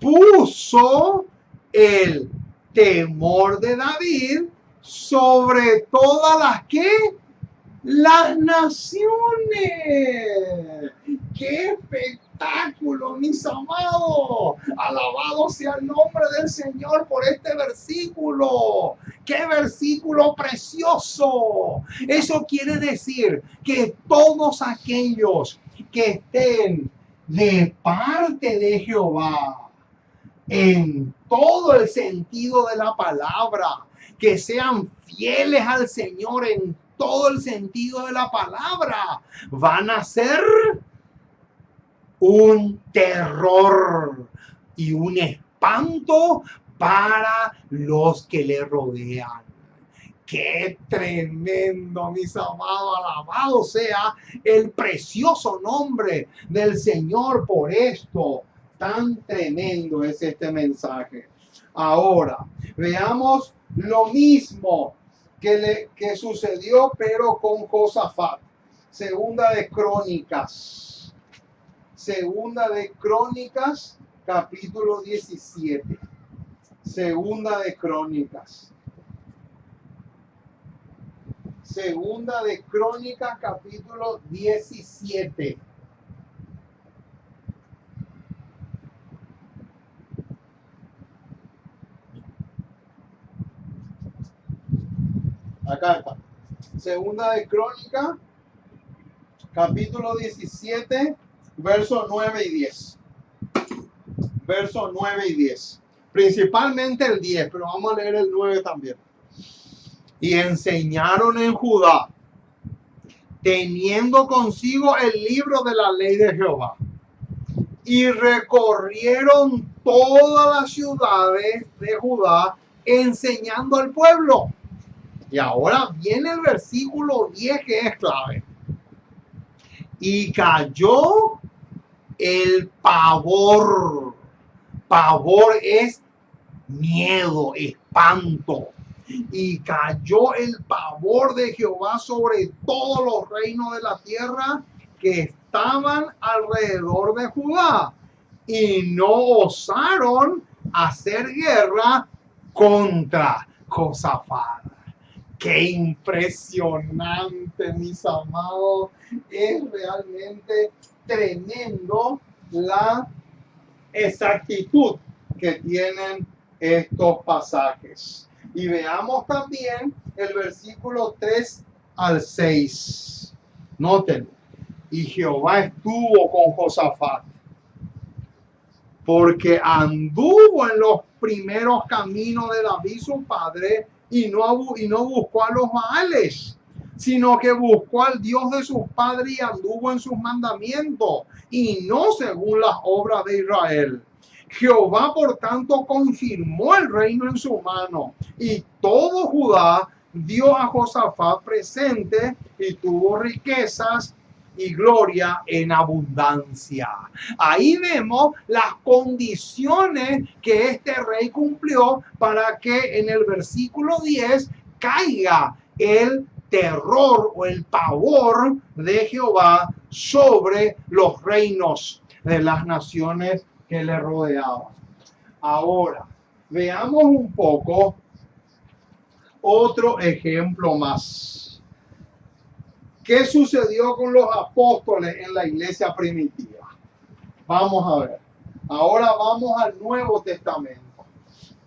puso el temor de David sobre todas las naciones. ¡Qué espectáculo, mis amados! Alabado sea el nombre del Señor por este versículo. ¡Qué versículo precioso! Eso quiere decir que todos aquellos que estén de parte de Jehová, en todo el sentido de la palabra, que sean fieles al Señor en todo el sentido de la palabra, van a ser un terror y un espanto para los que le rodean. ¡Qué tremendo, mis amados! Alabado sea el precioso nombre del Señor por esto. Tan tremendo es este mensaje. Ahora, veamos lo mismo que sucedió, pero con Josafat. Segunda de Crónicas. Segunda de Crónicas, capítulo 17. Segunda de Crónicas. Segunda de Crónicas, capítulo 17. Acá está. Segunda de Crónicas, capítulo 17, versos 9 y 10. Versos 9 y 10. Principalmente el 10, pero vamos a leer el 9 también. Y enseñaron en Judá, teniendo consigo el libro de la ley de Jehová. Y recorrieron todas las ciudades de Judá enseñando al pueblo. Y ahora viene el versículo 10 que es clave. Y cayó el pavor. Pavor es miedo, espanto. Y cayó el pavor de Jehová sobre todos los reinos de la tierra que estaban alrededor de Judá. Y no osaron hacer guerra contra Josafat. ¡Qué impresionante, mis amados! Es realmente tremendo la exactitud que tienen estos pasajes. Y veamos también el versículo 3 al 6. Noten, y Jehová estuvo con Josafat, porque anduvo en los primeros caminos de David su padre, y no buscó a los Baales, sino que buscó al Dios de sus padres y anduvo en sus mandamientos, y no según las obras de Israel. Jehová, por tanto, confirmó el reino en su mano, y todo Judá dio a Josafat presente, y tuvo riquezas y gloria en abundancia. Ahí vemos las condiciones que este rey cumplió para que en el versículo 10 caiga el terror o el pavor de Jehová sobre los reinos de las naciones que le rodeaban. Ahora, veamos un poco otro ejemplo más. ¿Qué sucedió con los apóstoles en la iglesia primitiva? Vamos a ver. Ahora vamos al Nuevo Testamento.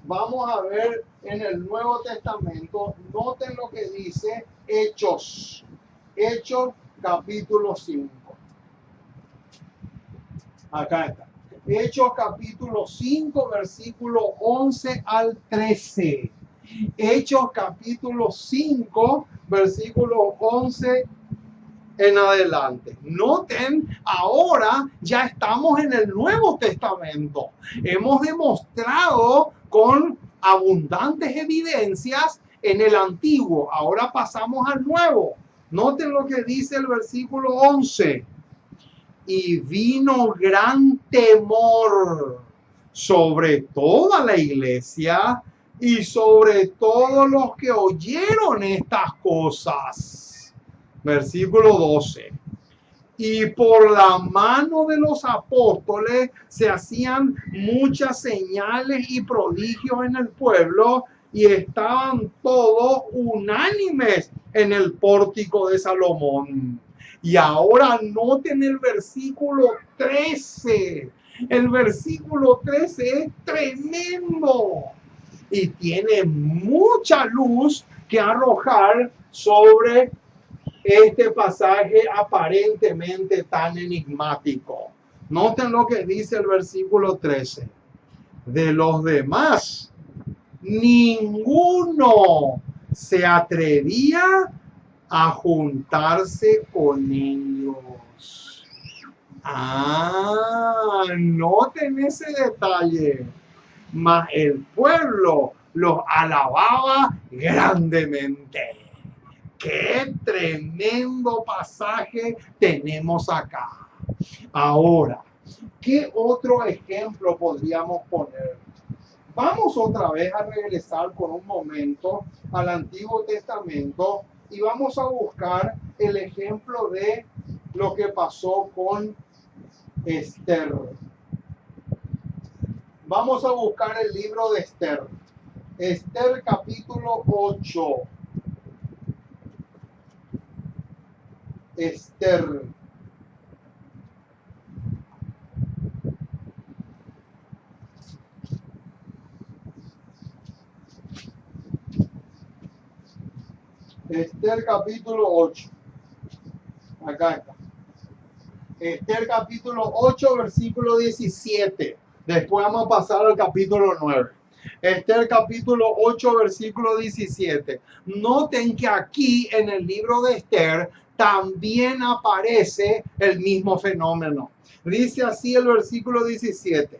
Vamos a ver en el Nuevo Testamento, noten lo que dice Hechos. Hechos capítulo 5. Acá está. Hechos capítulo 5, versículo 11 al 13. Hechos capítulo 5, versículo 11 en adelante. Noten, ahora ya estamos en el Nuevo Testamento. Hemos demostrado con abundantes evidencias en el Antiguo. Ahora pasamos al Nuevo. Noten lo que dice el versículo 11. Y vino gran temor sobre toda la iglesia y sobre todos los que oyeron estas cosas. Versículo 12. Y por la mano de los apóstoles se hacían muchas señales y prodigios en el pueblo, y estaban todos unánimes en el pórtico de Salomón. Y ahora noten el versículo 13. El versículo 13 es tremendo y tiene mucha luz que arrojar sobre este pasaje aparentemente tan enigmático. Noten lo que dice el versículo 13. De los demás, ninguno se atrevía a juntarse con ellos. Noten ese detalle. Mas el pueblo los alababa grandemente. ¡Qué tremendo pasaje tenemos acá! Ahora, ¿qué otro ejemplo podríamos poner? Vamos otra vez a regresar por un momento al Antiguo Testamento y vamos a buscar el ejemplo de lo que pasó con Esther. Vamos a buscar el libro de Esther. Esther capítulo 8. Esther. Esther capítulo 8. Acá está. Esther capítulo 8, versículo 17. Después vamos a pasar al capítulo 9. Esther capítulo 8, versículo 17. Noten que aquí en el libro de Esther también aparece el mismo fenómeno. Dice así el versículo 17.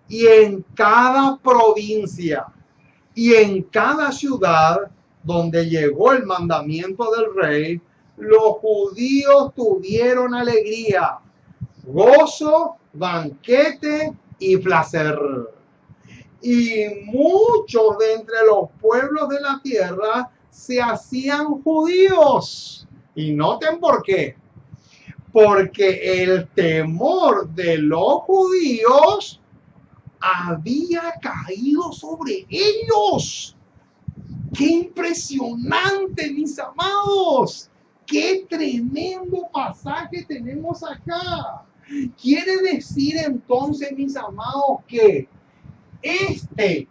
Y en cada provincia y en cada ciudad donde llegó el mandamiento del rey, los judíos tuvieron alegría, gozo, banquete y placer. Y muchos de entre los pueblos de la tierra se hacían judíos. Y noten por qué. Porque el temor de los judíos había caído sobre ellos. ¡Qué impresionante, mis amados! ¡Qué tremendo pasaje tenemos acá! Quiere decir entonces, mis amados, que este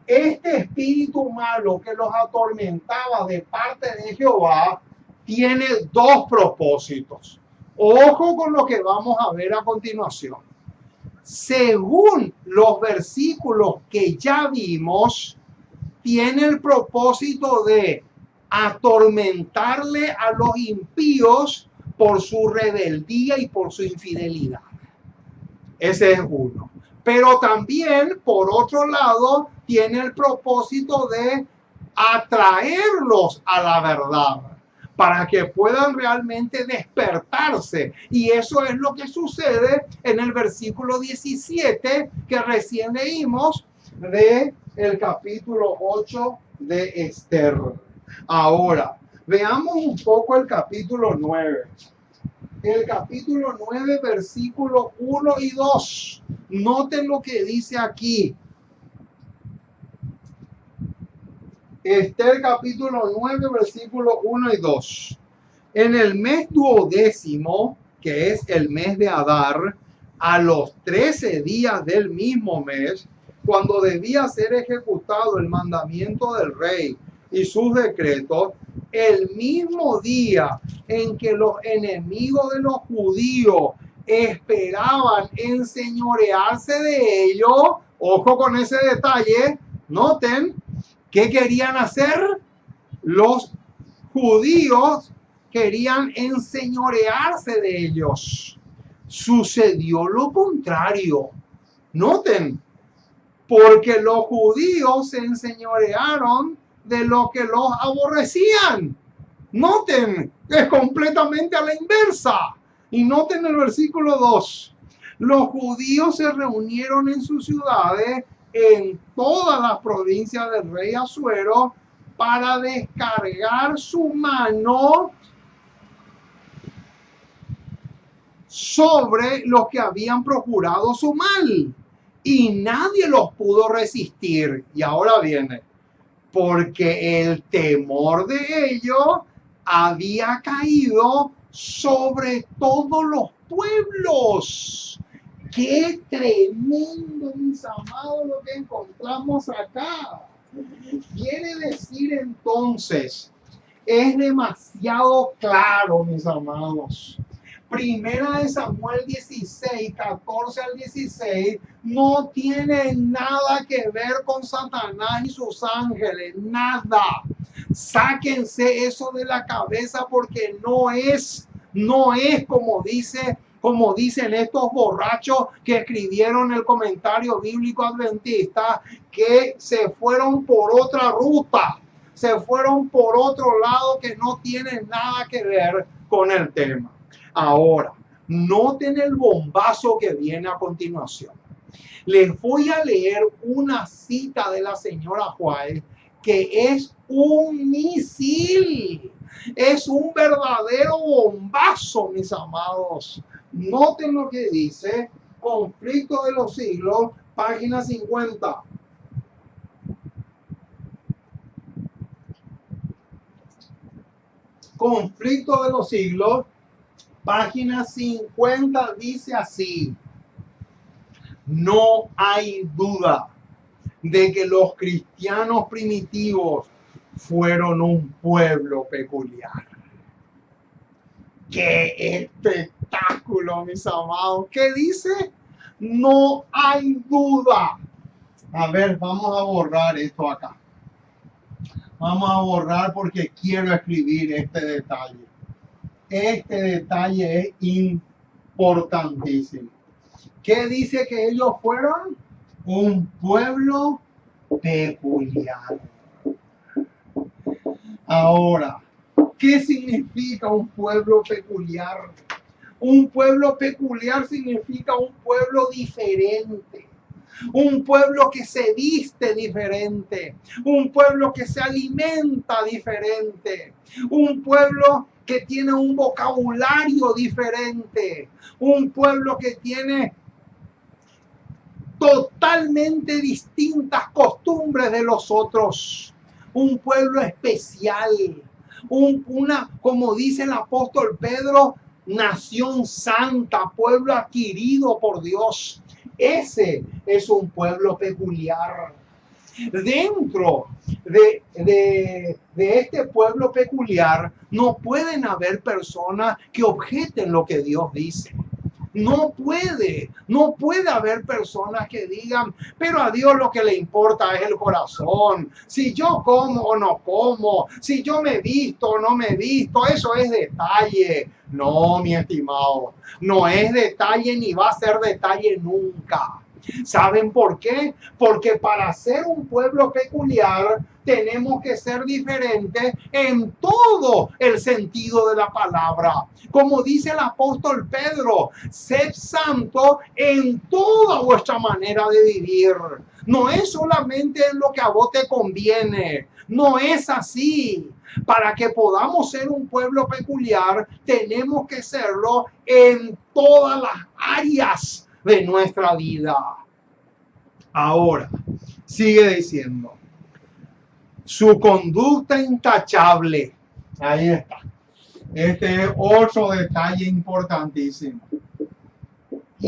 espíritu malo que los atormentaba de parte de Jehová tiene dos propósitos. Ojo con lo que vamos a ver a continuación. Según los versículos que ya vimos, tiene el propósito de atormentarle a los impíos por su rebeldía y por su infidelidad. Ese es uno. Pero también, por otro lado, tiene el propósito de atraerlos a la verdad, para que puedan realmente despertarse. Y eso es lo que sucede en el versículo 17 que recién leímos de el capítulo 8 de Esther. Ahora, veamos un poco el capítulo 9. El capítulo 9, versículos 1 y 2. Noten lo que dice aquí. Esther capítulo 9, versículos 1 y 2. En el mes 12º, que es el mes de Adar, A los 13 días del mismo mes, cuando debía ser ejecutado el mandamiento del rey y sus decretos, el mismo día en que los enemigos de los judíos esperaban enseñorearse de ellos, ojo con ese detalle, noten, ¿qué querían hacer? Los judíos querían enseñorearse de ellos. Sucedió lo contrario. Noten, porque los judíos se enseñorearon de lo que los aborrecían. Noten, es completamente a la inversa. Y noten el versículo 2. Los judíos se reunieron en sus ciudades en todas las provincias del rey Asuero para descargar su mano sobre los que habían procurado su mal. Y nadie los pudo resistir. Y ahora viene, porque el temor de ellos había caído sobre todos los pueblos. Qué tremendo, mis amados, lo que encontramos acá. Quiere decir entonces, es demasiado claro, mis amados. Primera de Samuel 16, 14 al 16, no tiene nada que ver con Satanás y sus ángeles, nada. Sáquense eso de la cabeza porque no es como dicen estos borrachos que escribieron el comentario bíblico adventista, que se fueron por otra ruta, se fueron por otro lado que no tiene nada que ver con el tema. Ahora, noten el bombazo que viene a continuación. Les voy a leer una cita de la señora White que es un misil, es un verdadero bombazo, mis amados. Noten lo que dice, Conflicto de los Siglos, página 50. Conflicto de los Siglos, página 50, dice así: no hay duda de que los cristianos primitivos fueron un pueblo peculiar. ¡Qué espectáculo, mis amados! ¿Qué dice? No hay duda. A ver, vamos a borrar esto acá. Vamos a borrar porque quiero escribir este detalle. Este detalle es importantísimo. ¿Qué dice que ellos fueron? Un pueblo peculiar. Ahora, ¿qué significa un pueblo peculiar? Un pueblo peculiar significa un pueblo diferente. Un pueblo que se viste diferente. Un pueblo que se alimenta diferente. Un pueblo que tiene un vocabulario diferente. Un pueblo que tiene totalmente distintas costumbres de los otros. Un pueblo especial. Como dice el apóstol Pedro, nación santa, pueblo adquirido por Dios. Ese es un pueblo peculiar. Dentro de este pueblo peculiar no pueden haber personas que objeten lo que Dios dice. No puede haber personas que digan, pero a Dios lo que le importa es el corazón. Si yo como o no como, si yo me visto o no me visto, eso es detalle. No, mi estimado, no es detalle ni va a ser detalle nunca. ¿Saben por qué? Porque para ser un pueblo peculiar tenemos que ser diferentes en todo el sentido de la palabra. Como dice el apóstol Pedro, sed santo en toda vuestra manera de vivir. No es solamente en lo que a vos te conviene. No es así. Para que podamos ser un pueblo peculiar, tenemos que serlo en todas las áreas de nuestra vida. Ahora, sigue diciendo, su conducta intachable. Ahí está. Este es otro detalle importantísimo.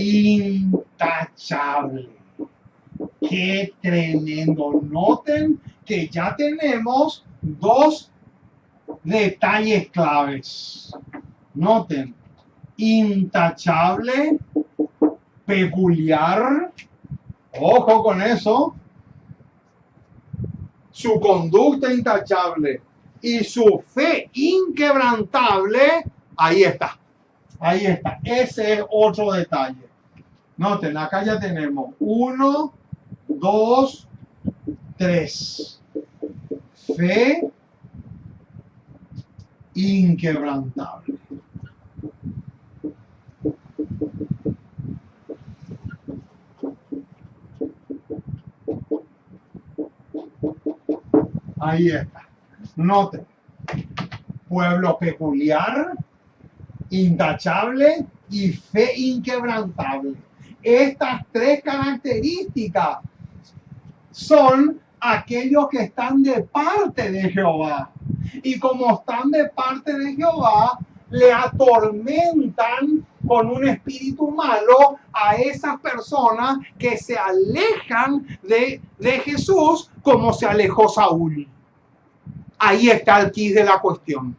intachable. ¡Qué tremendo! Noten que ya tenemos dos detalles claves. Noten, intachable, peculiar, ojo con eso, su conducta intachable y su fe inquebrantable, ahí está, ese es otro detalle. Noten, acá ya tenemos 1, 2, 3, fe inquebrantable. Ahí está. Noten, pueblo peculiar, intachable y fe inquebrantable. Estas tres características son aquellos que están de parte de Jehová. Y como están de parte de Jehová, le atormentan con un espíritu malo a esas personas que se alejan de Jesús como se alejó Saúl. Ahí está el quid de la cuestión.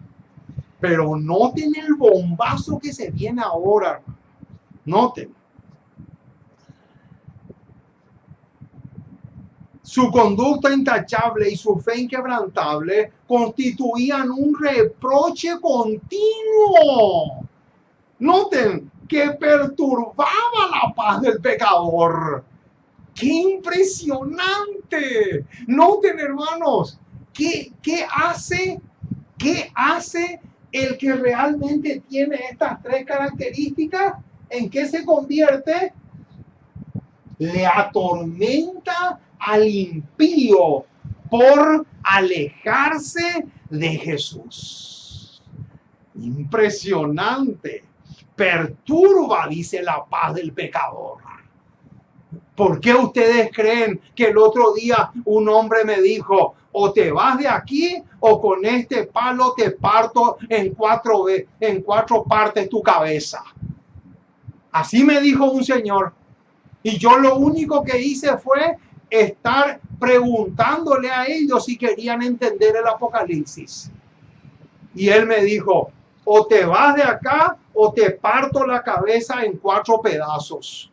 Pero noten el bombazo que se viene ahora. Noten. Su conducta intachable y su fe inquebrantable constituían un reproche continuo. Noten que perturbaba la paz del pecador. ¡Qué impresionante! Noten, hermanos, ¿qué hace el que realmente tiene estas tres características? ¿En qué se convierte? Le atormenta al impío por alejarse de Jesús. Impresionante. Perturba, dice, la paz del pecador. ¿Por qué ustedes creen que el otro día un hombre me dijo, o te vas de aquí o con este palo te parto en cuatro partes tu cabeza? Así me dijo un señor. Y yo lo único que hice fue estar preguntándole a ellos si querían entender el Apocalipsis. Y él me dijo, o te vas de acá o te parto la cabeza en 4 pedazos.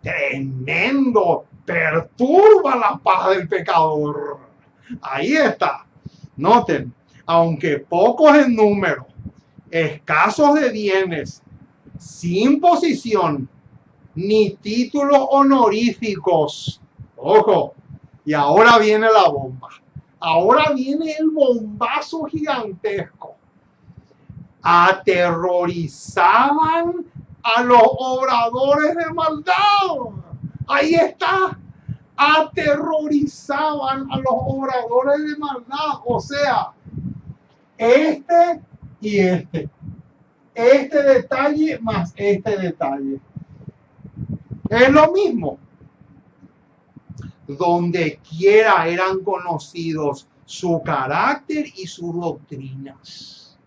Tremendo, perturba la paz del pecador. Ahí está. Noten, aunque pocos en número, escasos de bienes, sin posición, ni títulos honoríficos. Ojo, y ahora viene la bomba. Ahora viene el bombazo gigantesco. Aterrorizaban a los obradores de maldad. Ahí está. Aterrorizaban a los obradores de maldad. O sea, este y este. Este detalle más este detalle. Es lo mismo. Donde quiera eran conocidos su carácter y sus doctrinas.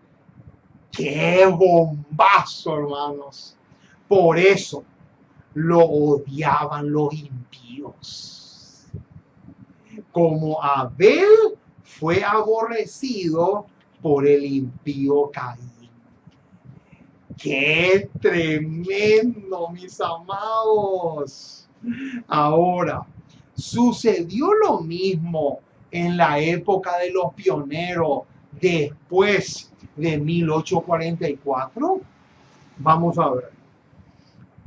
¡Qué bombazo, hermanos! Por eso lo odiaban los impíos. Como Abel fue aborrecido por el impío Caín. ¡Qué tremendo, mis amados! Ahora, sucedió lo mismo en la época de los pioneros después de 1844. Vamos a ver.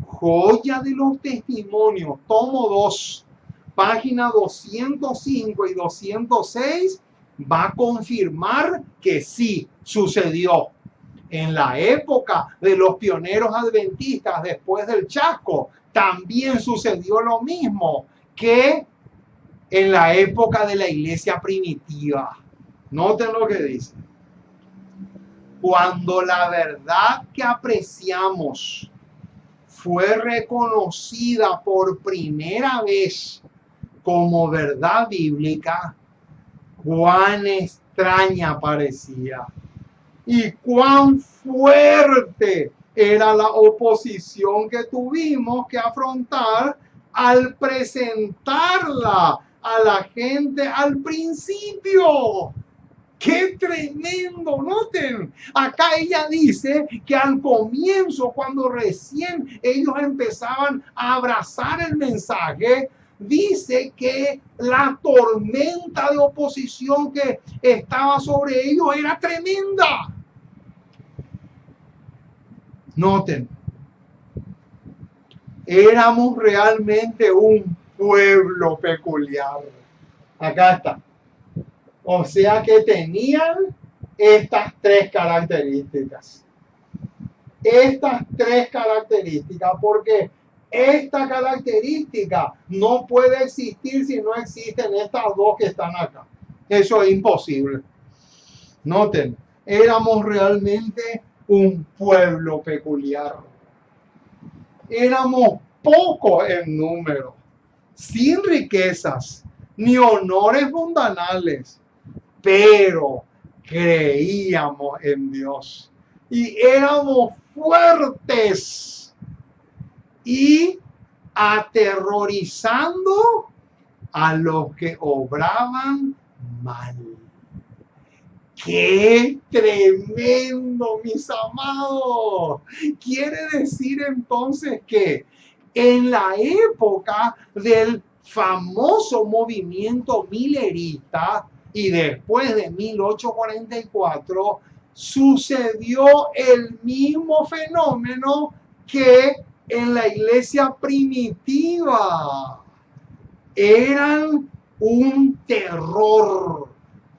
Joya de los Testimonios, tomo 2, página 205 y 206, va a confirmar que sí sucedió. En la época de los pioneros adventistas después del chasco, también sucedió lo mismo que en la época de la iglesia primitiva. Noten lo que dice. Cuando la verdad que apreciamos fue reconocida por primera vez como verdad bíblica, cuán extraña parecía y cuán fuerte era la oposición que tuvimos que afrontar al presentarla a la gente al principio. ¡Qué tremendo! Noten, acá ella dice que al comienzo, cuando recién ellos empezaban a abrazar el mensaje, dice que la tormenta de oposición que estaba sobre ellos era tremenda. Noten, éramos realmente un pueblo peculiar. Acá está. O sea que tenían estas tres características. Estas tres características, porque esta característica no puede existir si no existen estas dos que están acá. Eso es imposible. Noten, éramos realmente un pueblo peculiar. Éramos pocos en número, sin riquezas ni honores mundanales, pero creíamos en Dios y éramos fuertes y aterrorizando a los que obraban mal. ¡Qué tremendo, mis amados! Quiere decir entonces que en la época del famoso movimiento milerista y después de 1844, sucedió el mismo fenómeno que en la iglesia primitiva. Eran un terror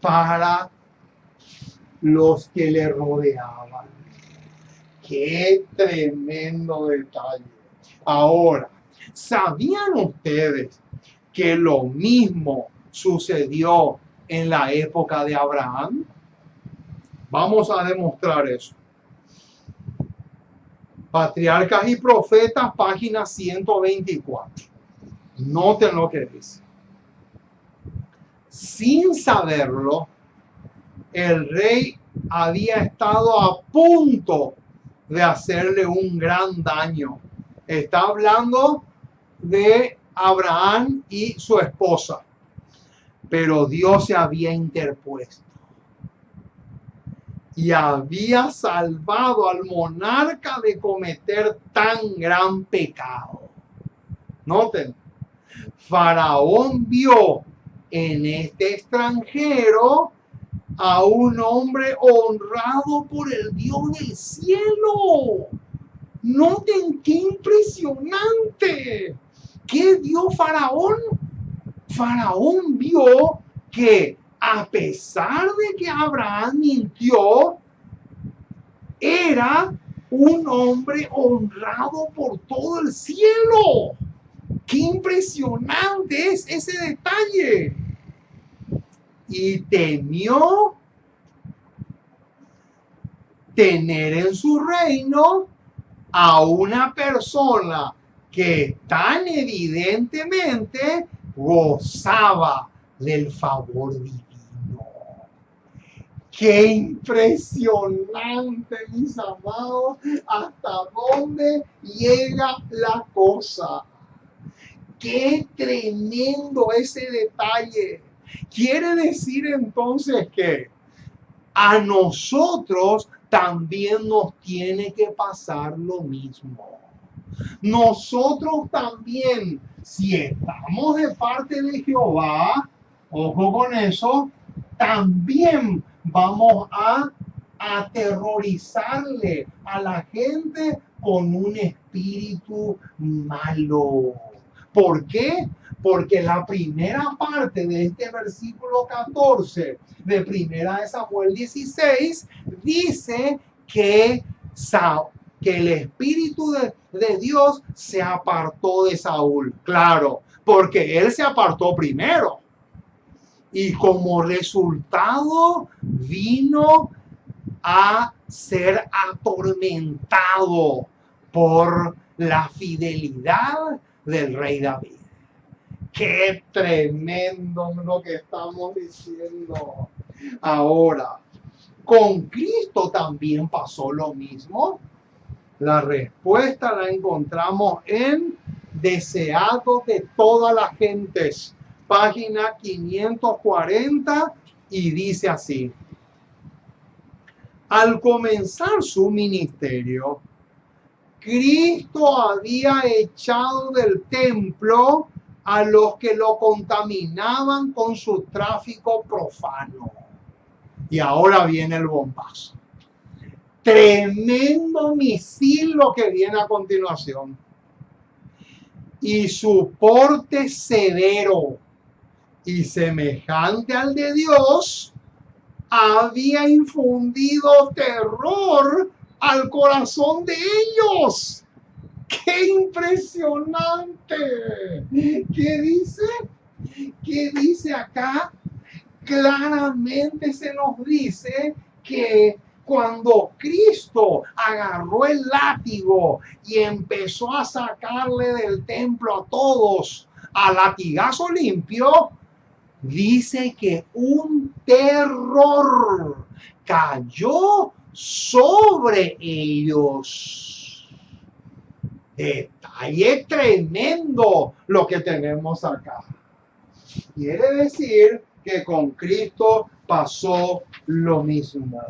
para los que le rodeaban. ¡Qué tremendo detalle! Ahora, ¿sabían ustedes que lo mismo sucedió en la época de Abraham? Vamos a demostrar eso. Patriarcas y Profetas, página 124. Noten lo que dice. Sin saberlo, el rey había estado a punto de hacerle un gran daño. Está hablando de Abraham y su esposa, pero Dios se había interpuesto y había salvado al monarca de cometer tan gran pecado. Noten, Faraón vio en este extranjero a un hombre honrado por el Dios del cielo. Noten qué impresionante. ¿Qué vio Faraón? Faraón vio que a pesar de que Abraham mintió, era un hombre honrado por todo el cielo. ¡Qué impresionante es ese detalle! Y temió tener en su reino a una persona que tan evidentemente gozaba del favor divino. ¡Qué impresionante, mis amados! ¿Hasta dónde llega la cosa? ¡Qué tremendo ese detalle! Quiere decir entonces que a nosotros también nos tiene que pasar lo mismo. Nosotros también, si estamos de parte de Jehová, ojo con eso, también vamos a aterrorizarle a la gente con un espíritu malo. ¿Por qué? Porque la primera parte de este versículo 14 de Primera de Samuel 16 dice que el espíritu de Dios se apartó de Saúl. Claro, porque él se apartó primero. Y como resultado vino a ser atormentado por la fidelidad del rey David. ¡Qué tremendo lo que estamos diciendo! Ahora, con Cristo también pasó lo mismo. La respuesta la encontramos en Deseado de todas las gentes, página 540, y dice así: al comenzar su ministerio, Cristo había echado del templo a los que lo contaminaban con su tráfico profano. Y ahora viene el bombazo. Tremendo misil lo que viene a continuación. Y su porte severo y semejante al de Dios había infundido terror al corazón de ellos. ¡Qué impresionante! ¿Qué dice? ¿Qué dice acá? Claramente se nos dice que cuando Cristo agarró el látigo y empezó a sacarle del templo a todos a latigazo limpio, dice que un terror cayó sobre ellos. Detalle tremendo lo que tenemos acá. Quiere decir que con Cristo pasó lo mismo.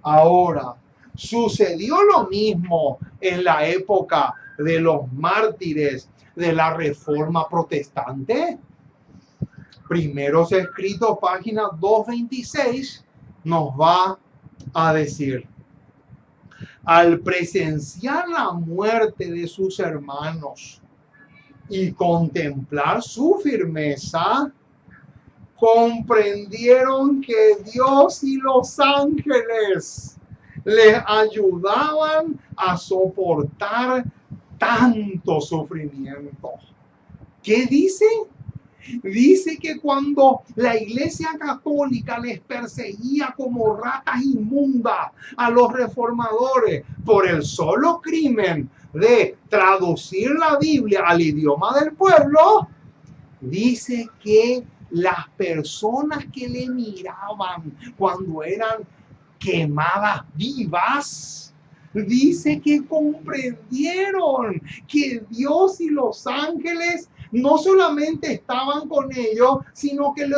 Ahora, sucedió lo mismo en la época de los mártires de la Reforma Protestante. Primeros Escritos, página 226, nos va a decir: al presenciar la muerte de sus hermanos y contemplar su firmeza, comprendieron que Dios y los ángeles les ayudaban a soportar tanto sufrimiento. ¿Qué dice? Dice que cuando la Iglesia Católica les perseguía como ratas inmundas a los reformadores por el solo crimen de traducir la Biblia al idioma del pueblo, dice que las personas que le miraban cuando eran quemadas vivas, dice que comprendieron que Dios y los ángeles no solamente estaban con ellos, sino que le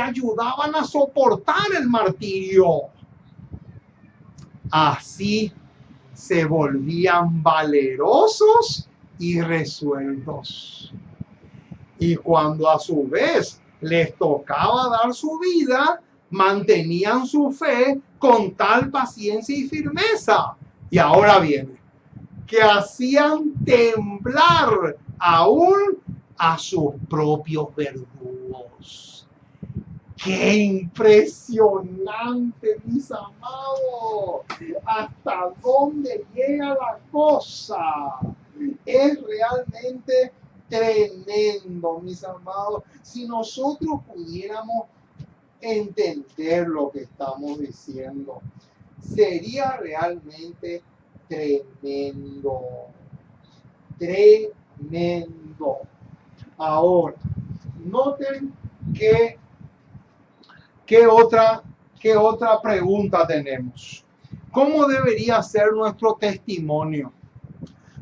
ayudaban a soportar el martirio. Así se volvían valerosos y resueltos. Y cuando a su vez les tocaba dar su vida, mantenían su fe con tal paciencia y firmeza. Y ahora viene, que hacían temblar aún a sus propios verdugos. ¡Qué impresionante, mis amados! ¿Hasta dónde llega la cosa? Es realmente tremendo, mis amados. Si nosotros pudiéramos entender lo que estamos diciendo, sería realmente tremendo. Tremendo. Ahora, noten ¿qué otra pregunta tenemos? ¿Cómo debería ser nuestro testimonio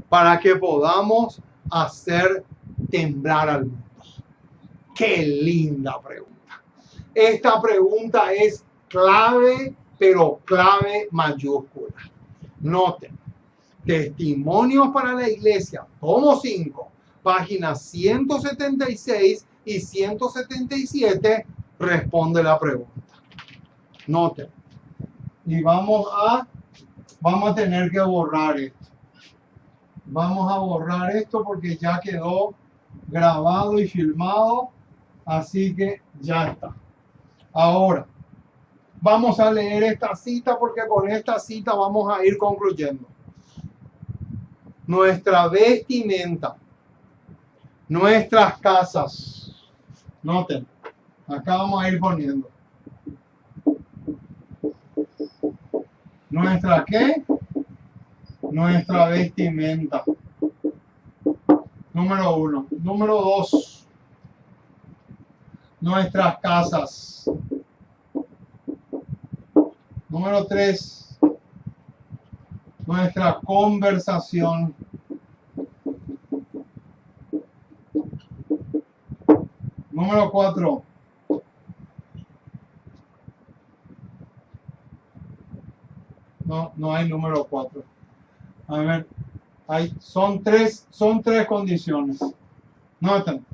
para que podamos hacer temblar al mundo? Qué linda pregunta. Esta pregunta es clave, pero clave mayúscula. Noten, Testimonios para la Iglesia, tomo 5, páginas 176 y 177, responde la pregunta. Noten, y vamos a tener que borrar esto. Vamos a borrar esto porque ya quedó grabado y filmado, así que ya está. Ahora, vamos a leer esta cita porque con esta cita vamos a ir concluyendo. Nuestra vestimenta, nuestras casas. Noten, acá vamos a ir poniendo. ¿Nuestra qué? Nuestra vestimenta. Número 1. Número 2. Nuestras casas. Número 3. nuestra conversación. Número 4. No hay número 4. A ver, son tres condiciones. Noten,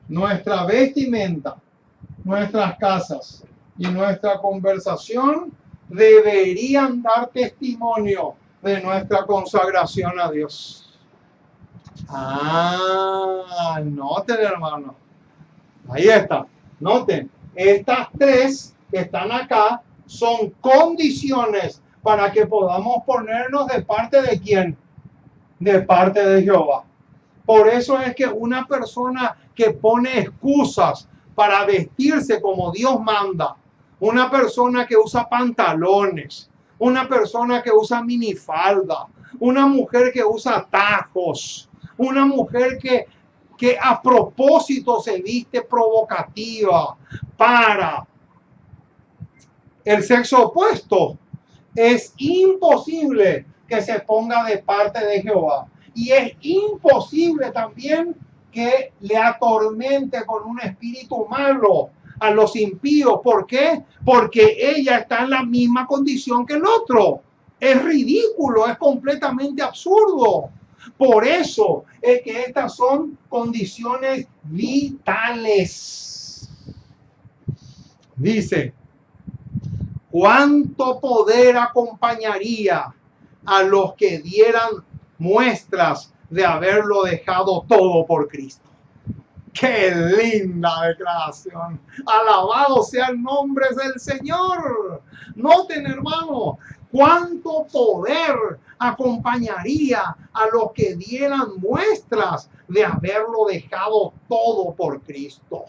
nuestra vestimenta, nuestras casas y nuestra conversación deberían dar testimonio de nuestra consagración a Dios. Noten, hermano. Ahí está. Noten, estas tres que están acá son condiciones para que podamos ponernos de parte de quién, de parte de Jehová. Por eso es que una persona que pone excusas para vestirse como Dios manda, una persona que usa pantalones, una persona que usa minifalda, una mujer que usa tajos, una mujer que a propósito se viste provocativa para el sexo opuesto, es imposible que se ponga de parte de Jehová. Y es imposible también que le atormente con un espíritu malo a los impíos. ¿Por qué? Porque ella está en la misma condición que el otro. Es ridículo, es completamente absurdo. Por eso es que estas son condiciones vitales. Dice, ¿cuánto poder acompañaría a los que dieran muestras de haberlo dejado todo por Cristo? ¡Qué linda declaración! Alabado sea el nombre del Señor. Noten, hermano, cuánto poder acompañaría a los que dieran muestras de haberlo dejado todo por Cristo.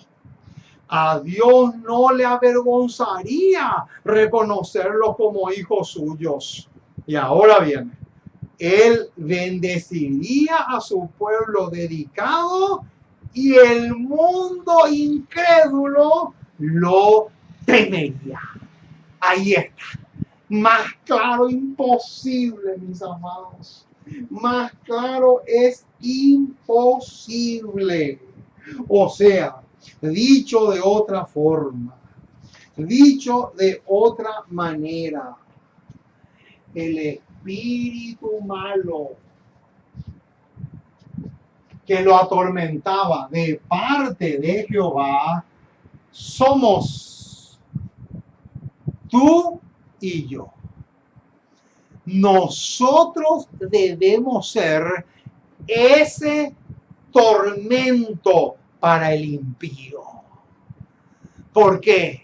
A Dios no le avergonzaría reconocerlos como hijos suyos. Y ahora viene, Él bendeciría a su pueblo dedicado y el mundo incrédulo lo temería. Ahí está. Más claro imposible, mis amados. Más claro es imposible. O sea, dicho de otra forma, dicho de otra manera, el espíritu malo que lo atormentaba de parte de Jehová somos tú y yo. Nosotros debemos ser ese tormento para el impío. ¿Por qué?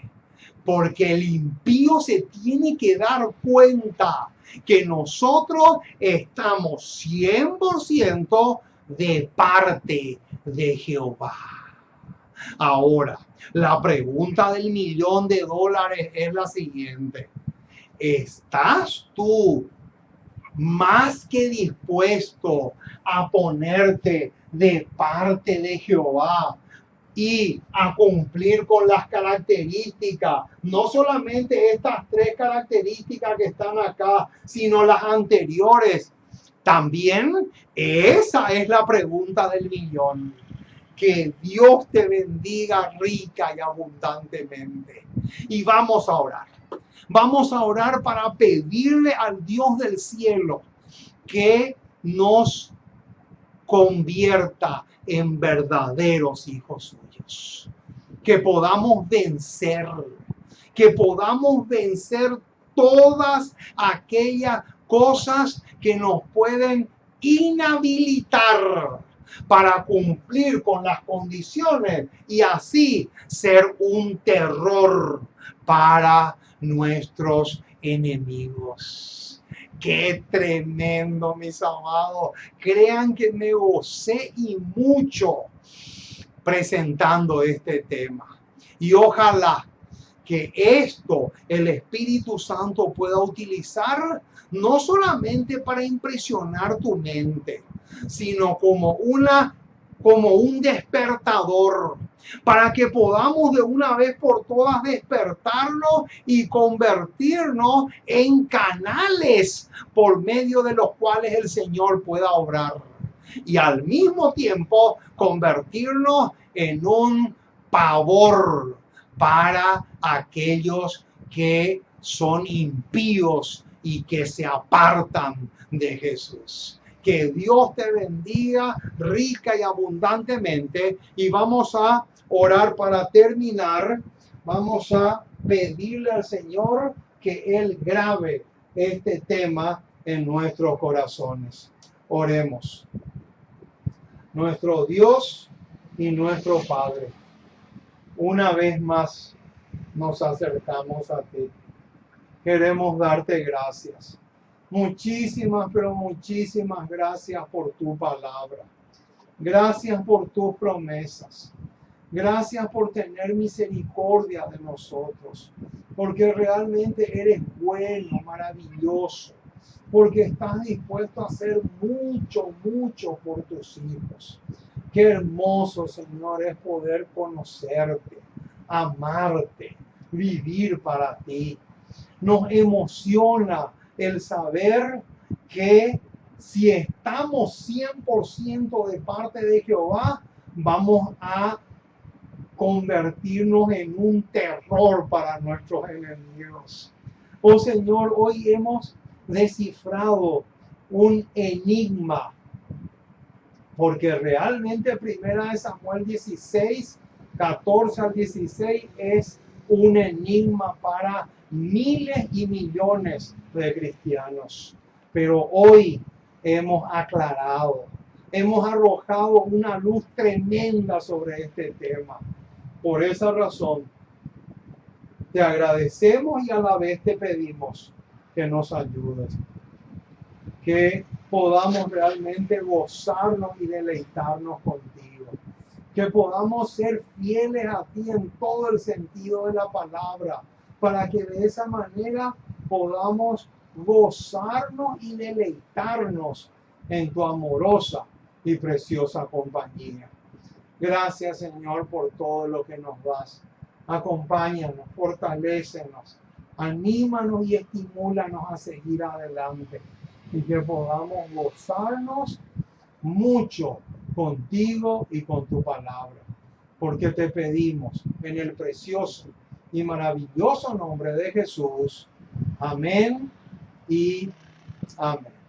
Porque el impío se tiene que dar cuenta que nosotros estamos 100% de parte de Jehová. Ahora, la pregunta del $1.000.000 es la siguiente. ¿Estás tú más que dispuesto a ponerte de parte de Jehová y a cumplir con las características, no solamente estas tres características que están acá, sino las anteriores? También esa es la pregunta del millón. Que Dios te bendiga rica y abundantemente. Y vamos a orar. Vamos a orar para pedirle al Dios del cielo que nos convierta en verdaderos hijos suyos. Que podamos vencer todas aquellas cosas que nos pueden inhabilitar para cumplir con las condiciones y así ser un terror para nuestros enemigos. Qué tremendo, mis amados. Crean que me gocé y mucho presentando este tema. Y ojalá que esto el Espíritu Santo pueda utilizar no solamente para impresionar tu mente, sino como un despertador, para que podamos de una vez por todas despertarnos y convertirnos en canales por medio de los cuales el Señor pueda obrar. Y al mismo tiempo convertirnos en un pavor para aquellos que son impíos y que se apartan de Jesús. Que Dios te bendiga rica y abundantemente. Y vamos a orar para terminar. Vamos a pedirle al Señor que Él grabe este tema en nuestros corazones. Oremos. Nuestro Dios y nuestro Padre, una vez más nos acercamos a ti. Queremos darte gracias. Muchísimas, pero muchísimas gracias por tu palabra. Gracias por tus promesas. Gracias por tener misericordia de nosotros. Porque realmente eres bueno, maravilloso. Porque estás dispuesto a hacer mucho, mucho por tus hijos. Qué hermoso, Señor, es poder conocerte, amarte, vivir para ti. Nos emociona el saber que si estamos 100% de parte de Jehová, vamos a convertirnos en un terror para nuestros enemigos. Oh Señor, hoy hemos descifrado un enigma, porque realmente 1 Samuel 16, 14 al 16 es un enigma para miles y millones de cristianos. Pero hoy hemos aclarado, hemos arrojado una luz tremenda sobre este tema. Por esa razón, te agradecemos y a la vez te pedimos que nos ayudes, que podamos realmente gozarnos y deleitarnos contigo, que podamos ser fieles a ti en todo el sentido de la palabra, para que de esa manera podamos gozarnos y deleitarnos en tu amorosa y preciosa compañía. Gracias, Señor, por todo lo que nos das. Acompáñanos, fortalécenos, anímanos y estimúlanos a seguir adelante y que podamos gozarnos mucho contigo y con tu palabra. Porque te pedimos en el precioso y maravilloso nombre de Jesús. Amén y amén.